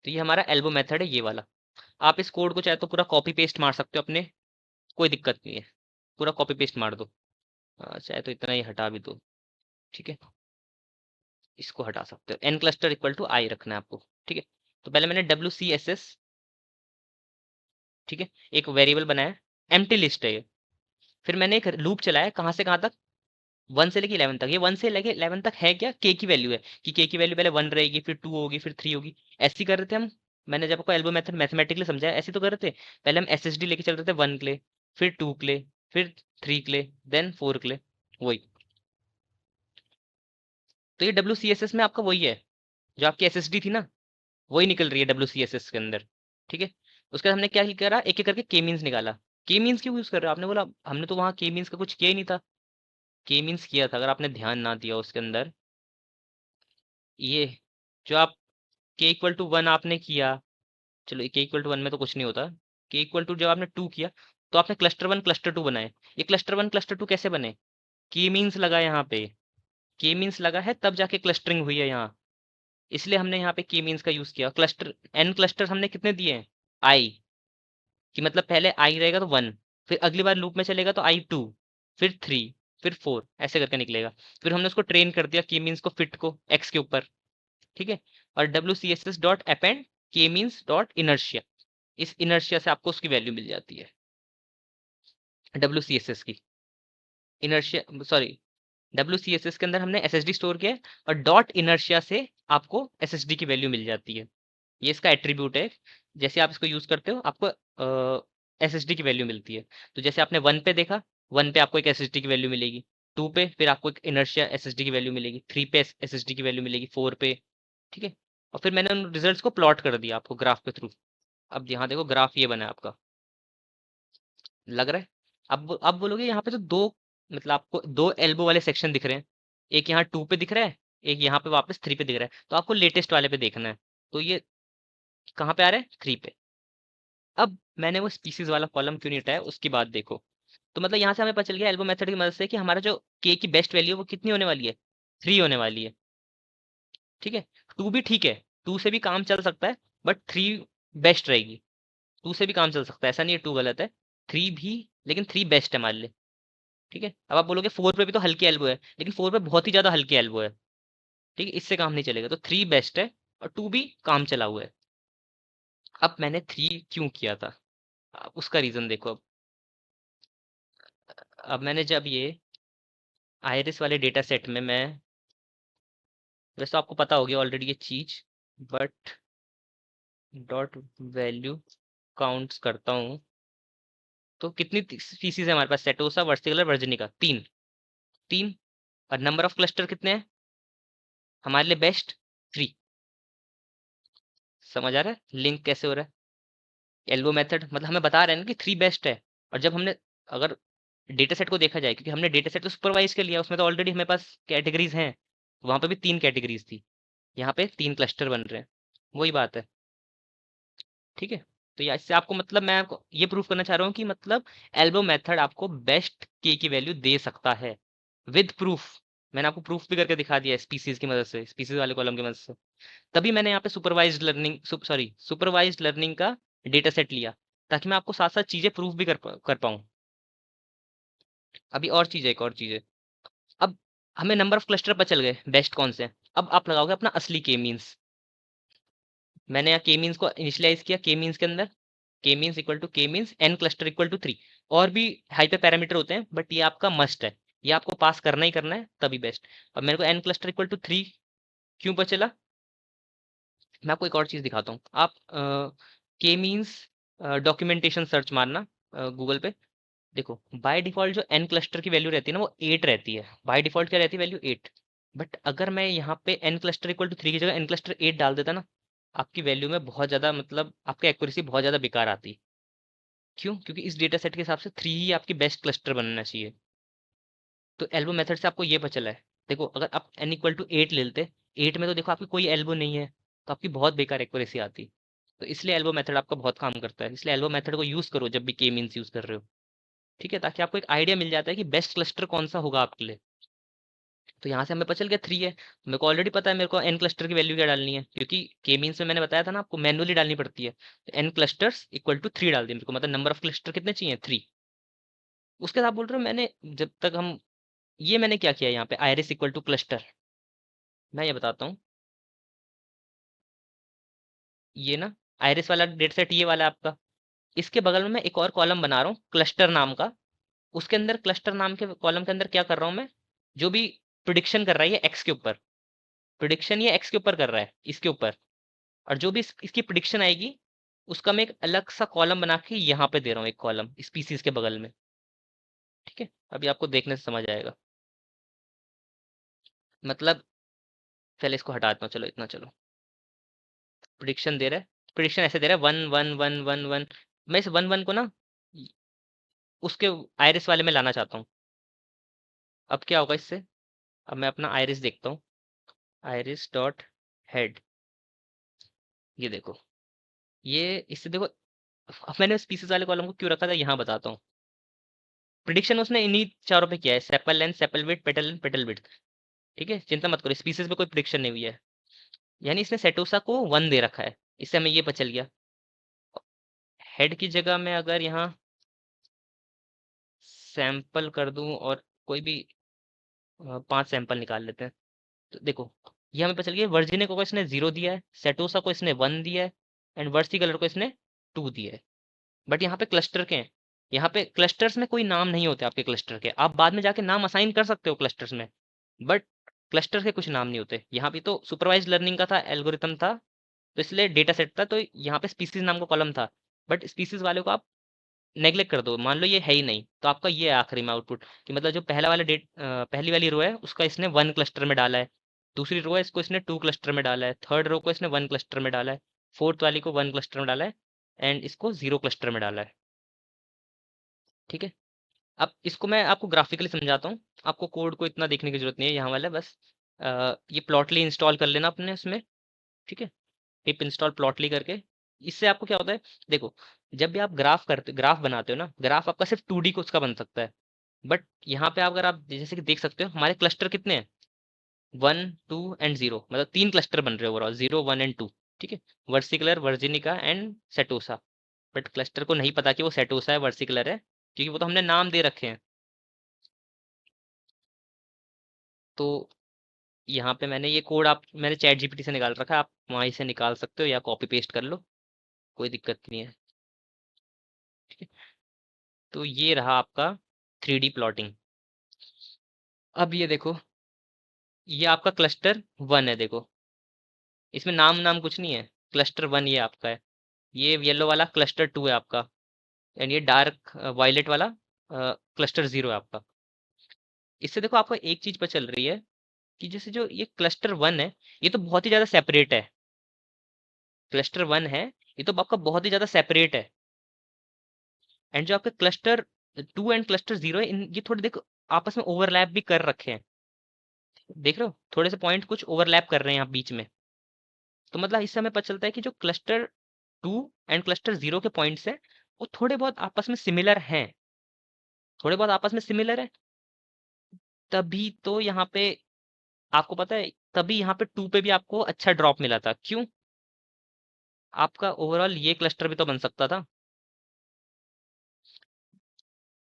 तो ये हमारा एल्बो मेथड है ये वाला। आप इस कोड को चाहे तो पूरा कॉपी पेस्ट मार सकते हो अपने, कोई दिक्कत नहीं है, पूरा कॉपी पेस्ट मार दो। चाहे तो इतना ही हटा भी दो, ठीक है, इसको हटा सकते हो। एन क्लस्टर इक्वल टू आई रखना है आपको, ठीक है। तो पहले मैंने WCSS, ठीक है, एक वेरिएबल बनाया, एम्प्टी लिस्ट है ये। फिर मैंने एक लूप चलाया, कहाँ से कहाँ तक, 1 से लेके 11 तक। ये 1 से लेके 11 तक है क्या, के की वैल्यू है, कि के की वैल्यू पहले 1 रहेगी, फिर 2 होगी, फिर 3 होगी, ऐसी कर रहे थे हम। मैंने जब आपको एल्बो मेथड मैथमेटिकली समझाया, ऐसे तो कर रहे थे। पहले हम SSD लेके चल रहे थे 1 के लिए, फिर 2 के लिए, फिर 3 के लिए, देन 4 के लिए, वही। तो ये WCSS में आपका वही है, जो आपकी SSD थी ना, वही निकल रही है WCSS के अंदर, ठीक है। उसके बाद हमने क्या करा, एक एक करके के मीन्स निकाला। के मीन्स क्यों यूज कर रहे हो, आपने बोला हमने तो वहाँ के मीन्स का कुछ किया ही नहीं था। के मीन्स किया था, अगर आपने ध्यान ना दिया उसके अंदर, ये जो आप के इक्वल टू 1 आपने किया, चलो के इक्वल टू 1 में तो कुछ नहीं होता। के इक्वल टू जब आपने 2 किया, तो आपने क्लस्टर 1 क्लस्टर 2 बनाए। ये क्लस्टर 1 क्लस्टर 2 कैसे बने, के मीन्स लगा यहाँ पे, के मीन्स लगा है तब जाके क्लस्टरिंग हुई है यहाँ, इसलिए हमने यहाँ पे के मीन्स का यूज किया। क्लस्टर एन क्लस्टर हमने कितने दिए हैं, आई, कि मतलब पहले आई रहेगा तो 1, फिर अगली बार लूप में चलेगा तो I2, फिर 3, फिर 4, ऐसे करके निकलेगा। फिर हमने उसको ट्रेन कर दिया के मीन्स को, फिट को एक्स के ऊपर, ठीक है। और WCSS डॉट अपेंड के मीन्स डॉट इनर्शिया, इस इनर्शिया से आपको उसकी वैल्यू मिल जाती है, WCSS की इनर्शिया, सॉरी, WCSS के अंदर हमने SSD स्टोर किया है, और डॉट इनर्शिया से आपको SSD की वैल्यू मिल जाती है। ये इसका एट्रीब्यूट है, जैसे आप इसको यूज करते हो आपको SSD की वैल्यू मिलती है। तो जैसे आपने 1 पे देखा, 1 पे आपको एक SSD की वैल्यू मिलेगी, 2 पे फिर आपको एक इनर्शिया SSD की वैल्यू मिलेगी, 3 पे SSD की वैल्यू मिलेगी, 4 पे, ठीक है। और फिर मैंने उन रिजल्ट्स को प्लॉट कर दिया आपको ग्राफ के थ्रू, अब यहाँ देखो ग्राफ ये बना है आपका, लग रहा है? अब बोलोगे यहाँ पे तो दो, मतलब आपको दो एल्बो वाले सेक्शन दिख रहे हैं, एक यहाँ 2 पे दिख रहा है, एक यहाँ पे वापस 3 पे दिख रहा है, तो आपको लेटेस्ट वाले पे देखना है। तो ये कहाँ पे आ रहा है? 3 पे। अब मैंने वो स्पीसीज वाला कॉलम क्यों नहीं हटाया, उसकी बात देखो। तो मतलब यहाँ से हमें पता चल गया एल्बो मेथड की मदद से कि हमारा जो के की बेस्ट वैल्यू है वो कितनी होने वाली है? 3 होने वाली है। ठीक है, 2 भी ठीक है, 2 से भी काम चल सकता है, बट 3 बेस्ट रहेगी। 2 से भी काम चल सकता है, ऐसा नहीं है 2 गलत है, 3 भी, लेकिन 3 बेस्ट है मान ले। ठीक है, अब आप बोलोगे 4 पे भी तो हल्की एल्बो है, लेकिन 4 पे बहुत ही ज्यादा हल्की एल्बो है। ठीक है, इससे काम नहीं चलेगा, तो 3 बेस्ट है और 2 भी काम चला हुआ है। अब मैंने 3 क्यों किया था, अब उसका रीजन देखो। अब मैंने जब ये आयरिस वाले डेटा सेट में मैं, वैसे तो आपको पता होगी ऑलरेडी ये चीज, बट डॉट वैल्यू काउंट्स करता हूँ, तो कितनी स्पीसीज है हमारे पास? Setosa, versicolor, वर्जिनिका, 3। 3, और नंबर ऑफ क्लस्टर कितने हैं हमारे लिए बेस्ट? 3। समझ आ रहा है लिंक कैसे हो रहा है? एल्बो मेथड मतलब हमें बता रहे हैं ना कि 3 बेस्ट है। और जब हमने, अगर डेटा सेट को देखा जाए, क्योंकि हमने डेटा सेट तो सुपरवाइज कर लिया, उसमें तो ऑलरेडी हमारे पास कैटेगरीज हैं, वहां पे भी 3 कैटेगरीज थी, यहाँ पे 3 क्लस्टर बन रहे हैं, वही बात है। ठीक है, तो या इससे आपको मतलब मैं आपको ये प्रूफ करना चाह रहा हूँ कि मतलब एल्बो मेथड आपको बेस्ट के की वैल्यू दे सकता है विद प्रूफ। मैंने आपको प्रूफ भी करके दिखा दिया है स्पीसीज की मदद से, स्पीसीज वाले कॉलम की मदद से। तभी मैंने यहाँ पे supervised learning, sorry supervised learning का डेटा सेट लिया, ताकि मैं आपको साथ साथ चीजें प्रूफ भी कर पाऊँ। अभी और चीज है, एक और चीज है। अब हमें नंबर ऑफ क्लस्टर पता चल गए बेस्ट कौन से हैं। अब आप लगाओगे अपना असली के मीन्स। मैंने यहाँ के मीन्स को इनिशियलाइज किया, के मीन्स के अंदर k means equal to k means n cluster equal to 3। और भी हाइपर पैरामीटर होते हैं, बट ये आपका मस्ट है, ये आपको पास करना ही करना है तभी बेस्ट। अब मेरे को एन क्लस्टर इक्वल टू 3 क्यों पता चला? मैं आपको एक और चीज दिखाता हूँ। आप के मीन्स डॉक्यूमेंटेशन सर्च मारना गूगल पे, देखो बाय डिफॉल्ट जो एन क्लस्टर की वैल्यू रहती है ना वो 8 रहती है, बाय डिफॉल्ट क्या रहती है वैल्यू? 8। बट अगर मैं यहाँ पे एन क्लस्टर इक्वल टू 3 की जगह एन क्लस्टर 8 डाल देता ना, आपकी वैल्यू में बहुत ज्यादा, मतलब आपकी एक्यूरेसी बहुत ज्यादा बेकार आती। क्यों? क्योंकि इस डेटा सेट के हिसाब से 3 ही आपकी बेस्ट क्लस्टर बनना चाहिए। तो एल्बो मेथड से आपको ये पता चला है। देखो अगर आप n इक्वल टू 8 ले लेते, 8 में तो देखो आपकी कोई एल्बो नहीं है, तो आपकी बहुत बेकार एक्यूरेसी आती। तो इसलिए एल्बो मेथड आपका बहुत काम करता है, इसलिए एल्बो मेथड को यूज करो जब भी के मीन्स यूज कर रहे हो। ठीक है, ताकि आपको एक आइडिया मिल जाता है कि बेस्ट क्लस्टर कौन सा होगा आपके लिए। तो यहाँ से हमें पता चल गया 3 है, मेरे को ऑलरेडी पता है मेरे को एन क्लस्टर की वैल्यू क्या डालनी है, क्योंकि के मीन्स में मैंने बताया था ना आपको मैनुअली डालनी पड़ती है। तो एन क्लस्टर्स इक्वल टू 3 डाल दिया मेरे को, मतलब नंबर ऑफ क्लस्टर कितने चाहिए? 3। उसके साथ बोल रहे हो मैंने, जब तक हम, ये मैंने क्या किया यहाँ पे आयरिस इक्वल टू क्लस्टर, मैं ये बताता हूँ। ये ना आयरिस वाला डेटा सेट ये वाला आपका, इसके बगल में मैं एक और कॉलम बना रहा हूँ क्लस्टर नाम का। उसके अंदर क्लस्टर नाम के कॉलम के अंदर क्या कर रहा हूँ मैं, जो भी प्रिडिक्शन कर रहा है ये एक्स के ऊपर, प्रिडिक्शन ये एक्स के ऊपर कर रहा है, इसके ऊपर, और जो भी इसकी प्रिडिक्शन आएगी उसका मैं एक अलग सा कॉलम बना के यहाँ पे दे रहा हूँ, एक कॉलम स्पीसीज के बगल में। ठीक है, अभी आपको देखने से समझ आएगा। मतलब पहले इसको हटा देता हूँ, चलो इतना चलो। प्रिडिक्शन दे रहा है, प्रिडिक्शन ऐसे दे रहा है 1 1 1 1 1। मैं इस 1 1 को ना उसके आइरिस वाले में लाना चाहता हूँ। अब क्या होगा इससे? अब मैं अपना आइरिस देखता हूँ, आइरिस डॉट हेड, ये देखो, ये इससे देखो। अब मैंने स्पीसीज वाले कॉलम को क्यों रखा था यहाँ बताता हूँ। प्रिडिक्शन उसने इन्हीं चारों पे किया है, sepal length, sepal width, petal length, petal width. ठीक है, चिंता मत करो, स्पीसीज पे कोई प्रिडिक्शन नहीं हुई है। यानी इसने सेटोसा को 1 दे रखा है, इससे हमें ये पता चल गया। हेड की जगह मैं अगर यहाँ सैंपल कर दूं और कोई भी 5 सैंपल निकाल लेते हैं, तो देखो ये हमें पता चल गया वर्जिने को इसने 0 दिया है, सेटोसा को इसने 1 दिया है, एंड वर्सी कलर को इसने 2 दिया है। बट यहाँ पे क्लस्टर के हैं, यहाँ पे क्लस्टर्स में कोई नाम नहीं होते आपके क्लस्टर के, आप बाद में जाके नाम असाइन कर सकते हो क्लस्टर्स में, बट क्लस्टर के कुछ नाम नहीं होते। यहाँ पे तो सुपरवाइज लर्निंग का था, एल्गोरिथम था, तो इसलिए डेटा सेट था, तो यहाँ पे स्पीसीज नाम का कॉलम था। बट स्पीसीज वाले को आप नेग्लेक्ट कर दो, मान लो ये है ही नहीं, तो आपका ये है आखिरी में आउटपुट, कि मतलब जो पहला वाला पहली वाली रो है उसका इसने 1 क्लस्टर में डाला है, दूसरी रो है इसको इसने 2 क्लस्टर में डाला है, थर्ड रो को इसने 1 क्लस्टर में डाला है, फोर्थ वाली को 1 क्लस्टर में डाला है, एंड इसको 0 क्लस्टर में डाला है। ठीक है, अब इसको मैं आपको ग्राफिकली समझाता हूँ। आपको कोड को इतना देखने की जरूरत नहीं है, यहाँ वाला बस ये प्लॉटली इंस्टॉल कर लेना अपने उसमें। ठीक है, पिप इंस्टॉल प्लॉटली करके, इससे आपको क्या होता है, देखो जब भी आप ग्राफ बनाते हो ना, ग्राफ आपका सिर्फ 2D को उसका बन सकता है। बट यहाँ पे अगर आप जैसे कि देख सकते हो, हमारे क्लस्टर कितने हैं, 1 2 एंड 0, मतलब 3 क्लस्टर बन रहे हैं ओवरऑल, 0 1 एंड 2। ठीक है, versicolor, virginica and setosa. But cluster को नहीं पता कि वो सेटोसा है, वर्सिकुलर है, क्योंकि वो तो हमने नाम दे रखे हैं। तो यहाँ पे मैंने ये कोड मैंने चैट जीपीटी से निकाल रखा है, आप वहीं से निकाल सकते हो या कॉपी पेस्ट कर लो, कोई दिक्कत नहीं है। ठीक है, तो ये रहा आपका 3D प्लॉटिंग। अब ये देखो, ये आपका क्लस्टर 1 है, देखो इसमें नाम नाम कुछ नहीं है, क्लस्टर 1 ये आपका है। ये येलो वाला क्लस्टर 2 है आपका, एंड ये डार्क वायलेट वाला क्लस्टर 0 है आपका। इससे देखो आपको एक चीज पता चल रही है कि जैसे जो ये क्लस्टर 1 है, ये तो बहुत ही ज्यादा सेपरेट है। क्लस्टर 1 है, ये तो आपका बहुत ही ज्यादा सेपरेट है। एंड जो आपके क्लस्टर 2 एंड क्लस्टर 0 है, ये थोड़े देखो आपस में ओवरलैप भी कर रखे हैं। देख रहे हो, थोड़े से पॉइंट कुछ ओवरलैप कर रहे हैं यहाँ बीच में। तो मतलब इससे हमें पता चलता है कि जो क्लस्टर 2 एंड क्लस्टर 0 के पॉइंट्स हैं, वो थोड़े बहुत आपस में सिमिलर हैं, थोड़े बहुत आपस में सिमिलर है। तभी तो यहाँ पे आपको पता है, तभी यहाँ पे 2 पे भी आपको अच्छा ड्रॉप मिला था। क्यों? आपका ओवरऑल ये क्लस्टर भी तो बन सकता था,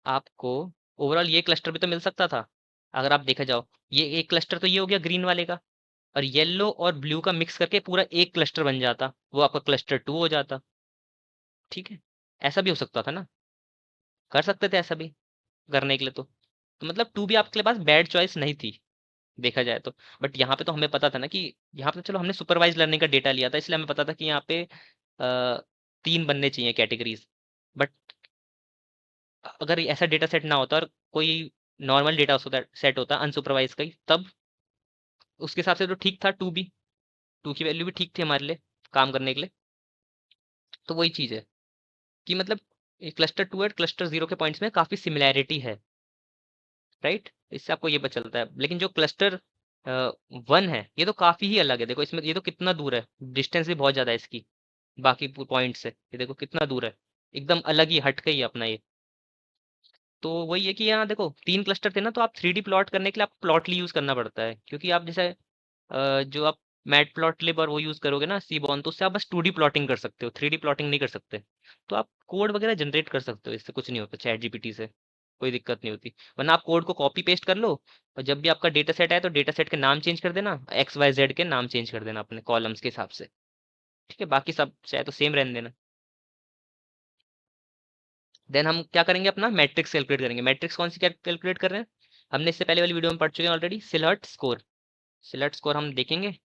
आपको ओवरऑल ये क्लस्टर भी तो मिल सकता था। अगर आप देखा जाओ, ये एक क्लस्टर तो ये हो गया ग्रीन वाले का, और येलो और ब्लू का मिक्स करके पूरा एक क्लस्टर बन जाता, वो आपका क्लस्टर 2 हो जाता। ठीक है, ऐसा भी हो सकता था ना, कर सकते थे ऐसा भी करने के लिए। तो मतलब 2 भी आपके पास बैड चॉइस नहीं थी, देखा जाए तो। बट यहाँ पे तो हमें पता था ना कि यहाँ पे तो चलो हमने सुपरवाइज लर्निंग का डेटा लिया था, इसलिए हमें पता था कि यहाँ पे 3 बनने चाहिए कैटेगरीज। बट अगर ऐसा डेटा सेट ना होता और कोई नॉर्मल डेटा सेट होता अनसुपरवाइज का ही, तब उसके हिसाब से तो ठीक था। 2 की वैल्यू भी ठीक थी हमारे लिए काम करने के लिए। तो वही चीज़ है कि मतलब क्लस्टर 2 और क्लस्टर 0 के पॉइंट्स में काफ़ी सिमिलैरिटी है, राइट। इससे आपको ये पता चलता है। लेकिन जो क्लस्टर 1 है, ये तो काफ़ी ही अलग है। देखो इसमें ये तो कितना दूर है, डिस्टेंस भी बहुत ज़्यादा है इसकी बाकी पॉइंट से। ये देखो कितना दूर है, एकदम अलग ही हट के ही अपना ये। तो वही है कि यहाँ देखो 3 क्लस्टर थे ना, तो आप 3D प्लॉट करने के लिए आपको प्लॉटली यूज़ करना पड़ता है, क्योंकि आप जैसे जो आप मैट प्लॉटलिब और वो यूज़ करोगे ना, सीबॉन, तो उससे आप बस 2D प्लॉटिंग कर सकते हो, 3D प्लॉटिंग नहीं कर सकते। तो आप कोड वगैरह जनरेट कर सकते हो, इससे कुछ नहीं होता चैट जीपीटी से, कोई दिक्कत नहीं होती। वरना आप कोड को कॉपी पेस्ट कर लो, और जब भी आपका डेटा सेट आए तो डेटा सेट के नाम चेंज कर देना, XYZ के नाम चेंज कर देना अपने कॉलम्स के हिसाब से। ठीक है, बाकी सब चाहे तो सेम रहने देना। देन हम क्या करेंगे, अपना मैट्रिक्स कैलकुलेट करेंगे। मैट्रिक्स कौन सी कैलकुलेट कर रहे हैं, हमने इससे पहले वाली वीडियो में पढ़ चुके हैं already, Sylhet score. Sylhet score हम देखेंगे।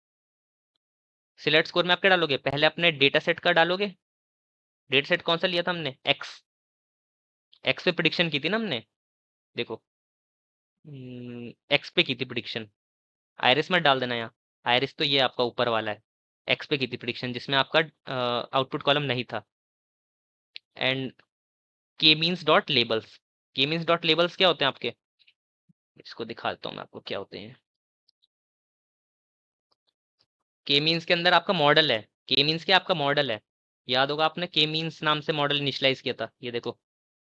सिलेक्ट स्कोर में आप क्या डालोगे, पहले अपने डेटा सेट का डालोगे। डेटा सेट कौन सा लिया था हमने, एक्स। एक्स पे प्रिडिक्शन की थी ना हमने, देखो एक्स पे की थी प्रिडिक्शन। आयरिस मत डाल देना यहाँ, आयरिस तो ये आपका ऊपर वाला है। एक्स पे की थी प्रिडिक्शन, जिसमें आपका आउटपुट कॉलम नहीं था। एंड के मीन्स डॉट लेबल्स। के मीन्स डॉट लेबल्स क्या होते हैं आपके, इसको दिखाता हूँ मैं आपको क्या होते हैं। के मीन्स के अंदर आपका मॉडल है। के मीन्स क्या, आपका मॉडल है। याद होगा आपने के मीन्स नाम से मॉडल इनिशियलाइज किया था, ये देखो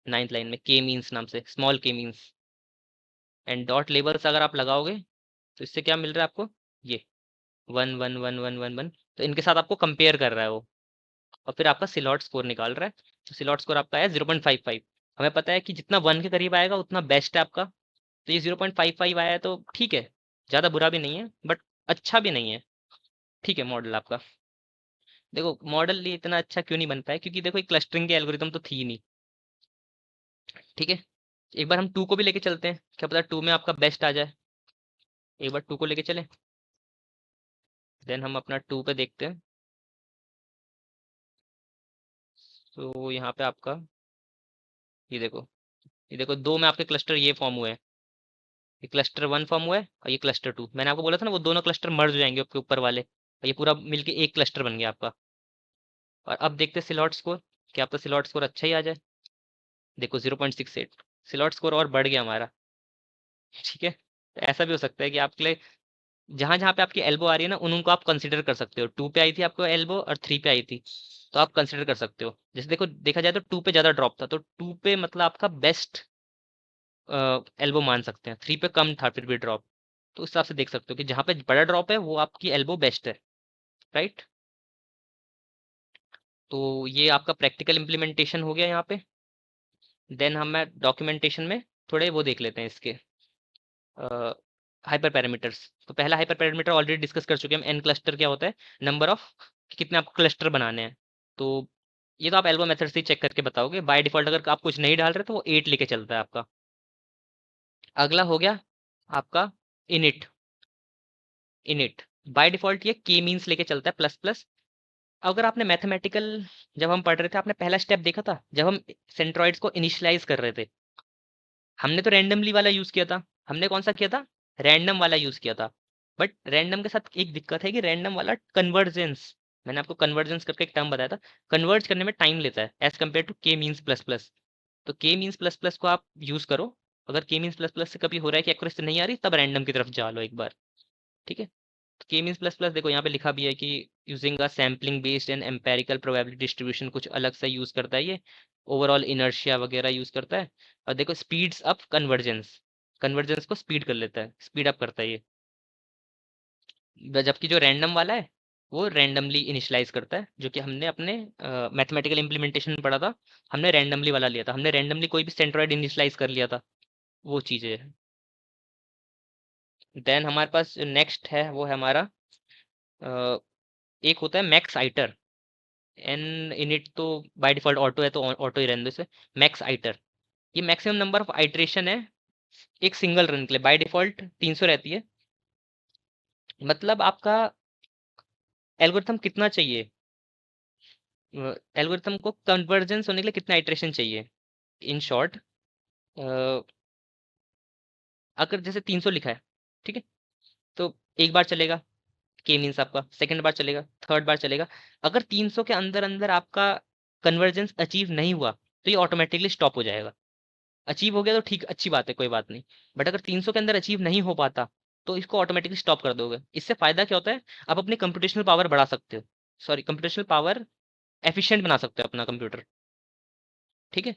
9th लाइन में के मीन्स नाम से, स्मॉल के मीन्स। एंड डॉट लेबल्स अगर आप लगाओगे तो इससे क्या मिल रहा है आपको, ये 1 1 1 1 1 1। तो इनके साथ आपको कंपेयर कर रहा है वो, और फिर आपका सिलॉट स्कोर निकाल रहा है। तो सिलॉट स्कोर आपका है 0.55। हमें पता है कि जितना 1 के करीब आएगा उतना बेस्ट है आपका। तो ये 0.55 आया है, तो ठीक है, ज़्यादा बुरा भी नहीं है बट अच्छा भी नहीं है। ठीक है मॉडल आपका। देखो मॉडल ये इतना अच्छा क्यों नहीं बन पाया, क्योंकि देखो एक क्लस्टरिंग के एल्गोरिदम तो थी नहीं। ठीक है, एक बार हम 2 को भी लेके चलते हैं, क्या पता 2 में आपका बेस्ट आ जाए। एक बार 2 को लेके चले, देन हम अपना 2 पे देखते हैं। तो यहाँ पे आपका ये देखो 2 में आपके क्लस्टर ये फॉर्म हुए हैं। ये क्लस्टर 1 फॉर्म हुआ है और ये क्लस्टर 2। मैंने आपको बोला था ना, वो दोनों क्लस्टर मर्ज हो जाएंगे आपके ऊपर वाले, और ये पूरा मिलके एक क्लस्टर बन गया आपका। और अब देखते हैं सिलॉट स्कोर। क्या पता सिलॉट स्कोर अच्छा ही आ जाए। देखो 0.68, सिलॉट स्कोर और बढ़ गया हमारा। ठीक है, तो ऐसा भी हो सकता है कि आपके लिए जहां जहां पे आपकी एल्बो आ रही है ना, उनको आप कंसिडर कर सकते हो। 2 पे आई थी आपको एल्बो और 3 पे आई थी, तो आप कंसिडर कर सकते हो। जैसे देखो देखा जाए तो 2 पे ज्यादा ड्रॉप था, तो 2 पे मतलब आपका बेस्ट एल्बो मान सकते हैं। 3 पे कम था फिर भी ड्रॉप, तो उस हिसाब से देख सकते हो कि जहां पे बड़ा ड्रॉप है वो आपकी एल्बो बेस्ट है। राइट, तो ये आपका प्रैक्टिकल इम्प्लीमेंटेशन हो गया यहाँ पे। देन हम डॉक्यूमेंटेशन में थोड़े वो देख लेते हैं इसके हाइपर पैरामीटर्स। तो पहला हाइपर पैरामीटर ऑलरेडी डिस्कस कर चुके हैं हम। एन क्लस्टर क्या होता है, नंबर ऑफ कितने आपको क्लस्टर बनाने हैं। तो ये तो आप एल्बो मेथड से चेक करके बताओगे। बाय डिफॉल्ट अगर आप कुछ नहीं डाल रहे तो वो 8 लेके चलता है आपका। अगला हो गया आपका इनिट। इनिट बाय डिफॉल्ट ये के मीन्स लेके चलता है, प्लस प्लस। अगर आपने मैथमेटिकल जब हम पढ़ रहे थे, आपने पहला स्टेप देखा था जब हम सेंट्रॉइड्स को इनिशियलाइज कर रहे थे, हमने तो रैंडमली वाला यूज किया था। हमने कौन सा किया था, रैंडम वाला यूज किया था। बट रैंडम के साथ एक दिक्कत है कि रैंडम वाला कन्वर्जेंस, मैंने आपको कन्वर्जेंस करके एक टर्म बताया था, कन्वर्ज करने में टाइम लेता है as compare to k means plus plus. तो के मीन्स प्लस प्लस को आप यूज करो। अगर के मीन्स प्लस प्लस से कभी हो रहा है कि एक्यूरेसी नहीं आ रही, तब रैंडम की तरफ जा लो एक बार। ठीक है, तो के मीन्स प्लस प्लस देखो यहाँ पे लिखा भी है कि using a sampling based and empirical probability distribution, कुछ अलग सा यूज करता है ये। ओवरऑल इनर्शिया वगैरह यूज करता है। और देखो स्पीड्स अप कन्वर्जेंस, कन्वर्जेंस को स्पीड कर लेता है, स्पीड अप करता है ये। जबकि जो रैंडम वाला है वो रैंडमली इनिशियलाइज करता है, जो कि हमने अपने मैथमेटिकल इम्प्लीमेंटेशन में पढ़ा था। हमने रैंडमली वाला लिया था, हमने रैंडमली कोई भी सेंट्रॉइड इनिशियलाइज कर लिया था, वो चीज़ें है। देन हमारे पास नेक्स्ट है वो है हमारा अ, एक होता है मैक्स आइटर। एन इनिट तो बाय डिफॉल्ट ऑटो है, तो ऑटो ही रहने दो इसे। मैक्स आइटर, ये मैक्सिमम नंबर ऑफ आइटरेशन है एक सिंगल रन के लिए। बाय डिफॉल्ट 300 रहती है। मतलब आपका एल्गोरिथम कितना चाहिए, एल्गोरिथम को कन्वर्जेंस होने के लिए कितना आइटरेशन चाहिए। इन शॉर्ट, अगर जैसे 300 लिखा है, ठीक है, तो एक बार चलेगा के मीन्स आपका, सेकंड बार चलेगा, थर्ड बार चलेगा। अगर 300 के अंदर अंदर आपका कन्वर्जेंस अचीव नहीं हुआ, तो ये ऑटोमेटिकली स्टॉप हो जाएगा। अचीव हो गया तो ठीक, अच्छी बात है, कोई बात नहीं। बट अगर 300 के अंदर अचीव नहीं हो पाता, तो इसको ऑटोमेटिकली स्टॉप कर दोगे। इससे फायदा क्या होता है, आप अपनी कंप्यूटेशनल पावर बढ़ा सकते हो, सॉरी कंप्यूटेशनल पावर एफिशिएंट बना सकते हो अपना कंप्यूटर। ठीक है,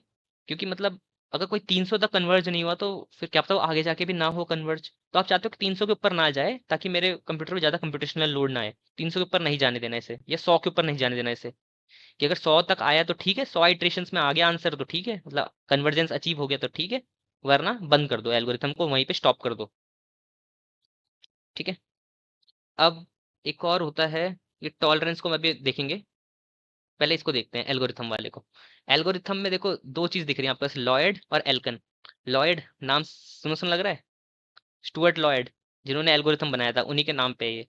क्योंकि मतलब अगर कोई 300 तक कन्वर्ज नहीं हुआ, तो फिर क्या पता वो आगे जाके भी ना हो कन्वर्ज। तो आप चाहते हो कि 300 के ऊपर ना जाए, ताकि मेरे कंप्यूटर में ज़्यादा कंप्यूटेशनल लोड ना आए। 300 के ऊपर नहीं जाने देना इसे, या 100 के ऊपर नहीं जाने देना इसे। कि अगर 100 तक आया तो ठीक है, 100 इटरेशंस में आ गया आंसर तो ठीक है, मतलब कन्वर्जेंस अचीव हो गया तो ठीक है। वरना बंद कर दो एल्गोरिथम को, वहीं पे स्टॉप कर दो। ठीक है, अब एक और होता है, ये टॉलरेंस को अभी देखेंगे। पहले इसको देखते हैं एल्गोरिथम वाले को। एल्गोरिथम में देखो दो चीज दिख रही है आपके पास, लॉयड और एल्कन। लॉयड नाम सुनो सुन लग रहा है, स्टुअर्ट लॉयड, जिन्होंने एल्गोरिथम बनाया था, उन्हीं के नाम पे है ये।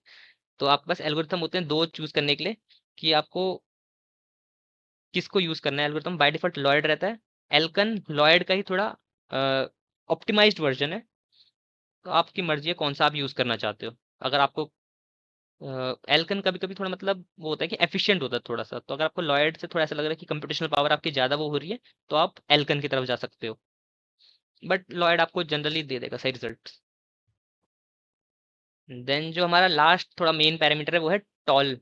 तो आपके पास एल्गोरिथम होते हैं दो चूज करने के लिए, कि आपको किसको यूज करना है एल्गोरिथम। बाय डिफॉल्ट लॉयड रहता है। एल्कन लॉयड का ही थोड़ा ऑप्टिमाइज्ड वर्जन है। तो आपकी मर्जी है कौन सा आप यूज करना चाहते हो। अगर आपको एल्कन कभी कभी थोड़ा मतलब वो होता है कि एफिशिएंट होता है थोड़ा सा, तो अगर आपको लॉयड से थोड़ा ऐसा लग रहा है कि कंप्यूटेशनल पावर आपकी ज़्यादा वो हो रही है, तो आप एल्कन की तरफ जा सकते हो। बट लॉयड आपको जनरली दे देगा सही रिजल्ट। देन जो हमारा लास्ट थोड़ा मेन पैरामीटर है वो है टॉल।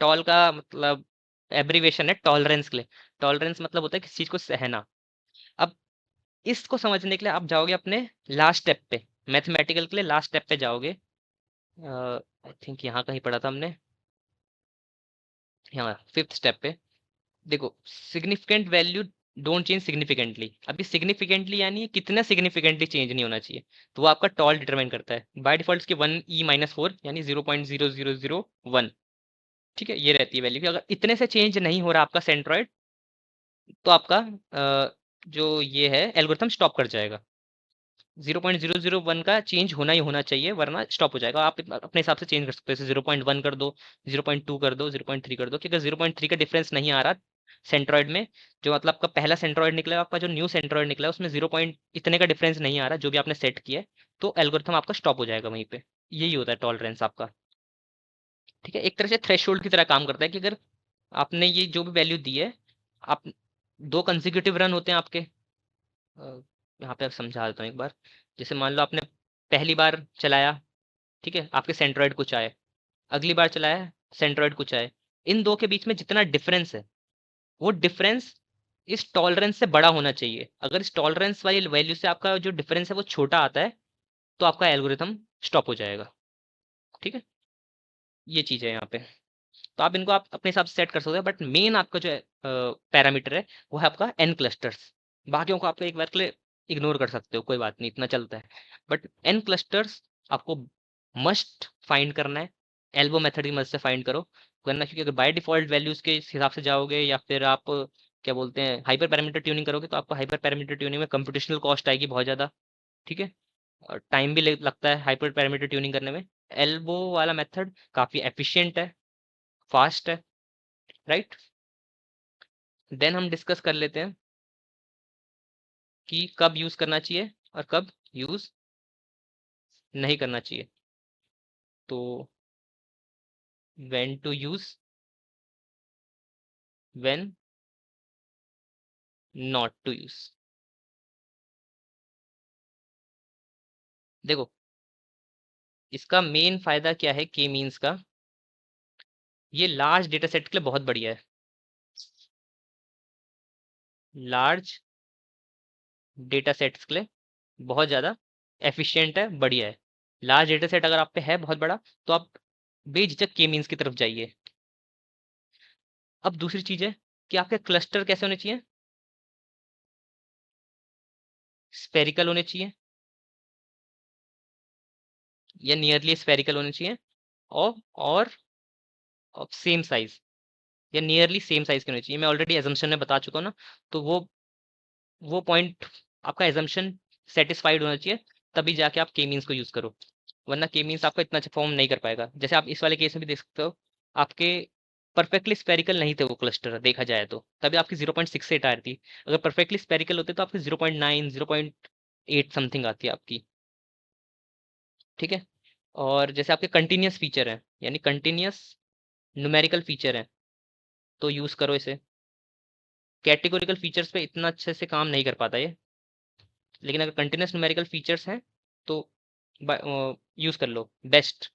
टॉल का मतलब एब्रीवेशन है टॉलरेंस के लिए। टॉलरेंस मतलब होता है किसी चीज़ को सहना। अब इसको समझने के लिए आप जाओगे अपने लास्ट स्टेप पे, मैथमेटिकल के लिए लास्ट स्टेप पे जाओगे। आई थिंक यहाँ कहीं पढ़ा था हमने, यहाँ फिफ्थ स्टेप पे। देखो significant value don't change significantly. अभी सिग्निफिकेंटली यानी कितना सिग्निफिकेंटली चेंज नहीं होना चाहिए, तो वो आपका टॉल डिटरमाइन करता है। बाय डिफॉल्ट इसके 1e-4 यानी 0.0001। ठीक है, ये रहती है वैल्यू कि अगर इतने से चेंज नहीं हो रहा आपका सेंट्रॉइड, तो आपका जो ये है एल्गोरिथम स्टॉप कर जाएगा। 0.001 का चेंज होना ही होना चाहिए, वरना स्टॉप हो जाएगा। आप अपने हिसाब से चेंज कर सकते हो, जैसे 0.1 कर दो, 0.2 कर दो, 0.3 कर दो। कि अगर 0.3 का डिफरेंस नहीं आ रहा सेंट्रॉइड में, जो मतलब आपका पहला सेंट्रॉइड निकला है, आपका जो न्यू सेंट्रॉइड निकला है, उसमें 0 पॉइंट इतने का डिफरेंस नहीं आ रहा जो भी आपने सेट किया है, तो एल्गोरिथम आपका स्टॉप हो जाएगा वहीं पे। यही होता है टॉलरेंस आपका। ठीक है, एक तरह से थ्रेशोल्ड की तरह काम करता है कि अगर आपने ये जो भी वैल्यू दी है, आप 2 कंसेक्यूटिव रन होते हैं आपके। यहाँ पे आप समझा देता हूँ एक बार। जैसे मान लो आपने पहली बार चलाया, ठीक है, आपके सेंट्रोइड कुछ आए, अगली बार चलाया सेंट्रोइड कुछ आए। इन 2 के बीच में जितना डिफरेंस है, वो डिफरेंस इस टॉलरेंस से बड़ा होना चाहिए। अगर इस टॉलरेंस वाली वैल्यू से आपका जो डिफरेंस है वो छोटा आता है, तो आपका एल्गोरिथम स्टॉप हो जाएगा। ठीक है, ये चीज़ है यहाँ पे। तो आप इनको आप अपने हिसाब से सेट कर सकते हो, बट मेन आपका जो है पैरामीटर है वो है आपका एन क्लस्टर्स। बाकियों को आप एक बार के लिए इग्नोर कर सकते हो, कोई बात नहीं, इतना चलता है। बट एन क्लस्टर्स आपको मस्ट फाइंड करना है। एल्बो मेथड की मदद से फाइंड करो, वरना क्योंकि अगर बाय डिफॉल्ट वैल्यूज के हिसाब से जाओगे या फिर आप क्या बोलते हैं हाइपर पैरामीटर ट्यूनिंग करोगे, तो आपको हाइपर पैरामीटर ट्यूनिंग में कंप्यूटेशनल कॉस्ट आएगी बहुत ज़्यादा। ठीक है, और टाइम भी लगता है हाइपर पैरामीटर ट्यूनिंग करने में। एल्बो वाला मेथड काफ़ी एफिशिएंट है, फास्ट है, राइट। देन हम डिस्कस कर लेते हैं कि कब यूज़ करना चाहिए और कब यूज़ नहीं करना चाहिए। तो when to use, when not to use. देखो, इसका मेन फायदा क्या है के मीन्स का, ये लार्ज डेटा सेट के लिए बहुत बढ़िया है। लार्ज डेटा सेट्स के लिए बहुत ज़्यादा एफिशिएंट है, बढ़िया है। लार्ज डेटा सेट अगर आप पे है बहुत बड़ा, तो आप बेझिझक के मीन्स की तरफ जाइए। अब दूसरी चीज़ है कि आपके क्लस्टर कैसे होने चाहिए, स्फेरिकल होने चाहिए या नियरली स्फेरिकल होने चाहिए, और सेम साइज या नियरली सेम साइज के होने चाहिए। मैं ऑलरेडी एजम्पशन में बता चुका हूँ ना, तो वो पॉइंट आपका एजम्पशन सेटिस्फाइड होना चाहिए, तभी जाके आप के मीन्स को यूज़ करो, वरना के मीन्स आपका इतना अच्छा फॉर्म नहीं कर पाएगा। जैसे आप इस वाले केस में भी देख सकते हो, आपके परफेक्टली स्पेरिकल नहीं थे वो क्लस्टर, देखा जाए तो तभी आपकी 0.68 आ रही थी। अगर परफेक्टली स्पेरिकल होते तो आपकी 0.9 0.8 समथिंग आती है आपकी। ठीक है, और जैसे आपके कंटिन्यूस फीचर है, यानी कंटिन्यूस न्यूमेरिकल फीचर है, तो यूज़ करो इसे। कैटेगोरिकल फीचर्स पे इतना अच्छे से काम नहीं कर पाता ये, लेकिन अगर कंटिन्यूस न्यूमेरिकल फीचर्स हैं तो यूज़ कर लो, बेस्ट।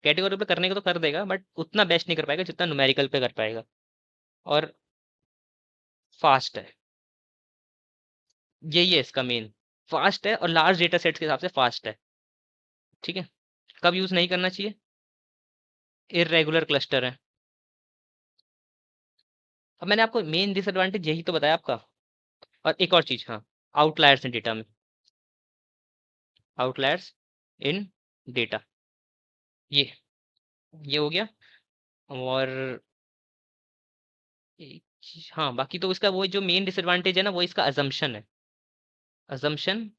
कैटेगरी पे करने को तो कर देगा, बट उतना बेस्ट नहीं कर पाएगा जितना न्यूमेरिकल पे कर पाएगा, और फास्ट है। यही है इसका मेन, फास्ट है और लार्ज डेटा सेट्स के हिसाब से फास्ट है। ठीक है, कब यूज़ नहीं करना चाहिए, इरेगुलर क्लस्टर है। अब मैंने आपको मेन डिसएडवांटेज यही तो बताया आपका। और एक और चीज़, हाँ, आउटलायर्स इन डेटा में, आउटलायर्स इन डेटा, ये हो गया। और हाँ, बाकी तो इसका वो जो मेन डिसएडवांटेज है ना, वो इसका अजम्पशन है। अजम्पशन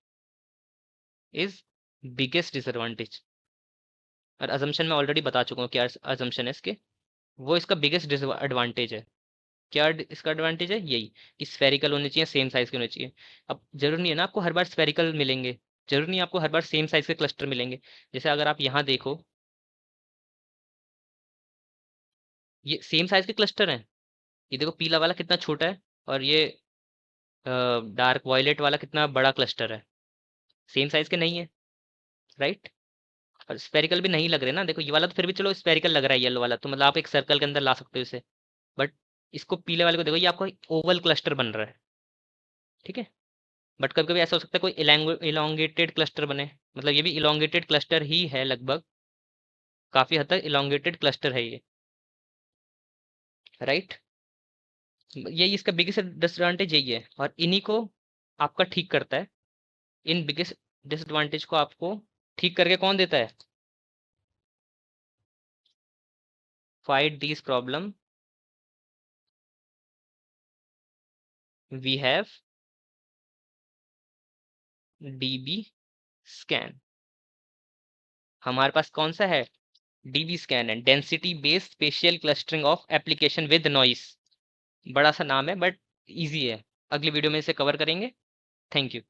इज बिगेस्ट डिसएडवांटेज, और अजम्पशन मैं ऑलरेडी बता चुका हूँ क्या अजम्पशन है इसके। वो इसका बिगेस्ट डिसएडवांटेज है। क्या इसका एडवांटेज है, यही कि स्फेरिकल होने चाहिए, सेम साइज के होने चाहिए। अब जरूरी नहीं है ना आपको हर बार स्फेरिकल मिलेंगे, जरूरी नहीं है आपको हर बार सेम साइज के क्लस्टर मिलेंगे। जैसे अगर आप यहाँ देखो, ये सेम साइज के क्लस्टर हैं। ये देखो पीला वाला कितना छोटा है, और ये डार्क वॉयलेट वाला कितना बड़ा क्लस्टर है। सेम साइज के नहीं है, राइट। और स्फेरिकल भी नहीं लग रहे ना, देखो ये वाला तो फिर भी चलो स्फेरिकल लग रहा है, येलो वाला तो मतलब आप एक सर्कल के अंदर ला सकते हो इसे। बट इसको पीले वाले को देखो, ये आपको ओवल क्लस्टर बन रहा है। ठीक है, बट कभी कभी ऐसा हो सकता है कोई इलोंगेटेड क्लस्टर बने, मतलब ये भी इलोंगेटेड क्लस्टर ही है लगभग, काफी हद तक इलोंगेटेड क्लस्टर है ये, राइट। यही इसका बिगेस्ट डिसएडवांटेज यही है, और इन्हीं को आपका ठीक करता है। इन बिगेस्ट डिसएडवांटेज को आपको ठीक करके कौन देता है, fight this problem we have DB scan. हमारे पास कौन सा है, डीबी स्कैन है, density based spatial clustering of application with noise. बड़ा सा नाम है बट इजी है, अगली वीडियो में इसे कवर करेंगे। Thank you.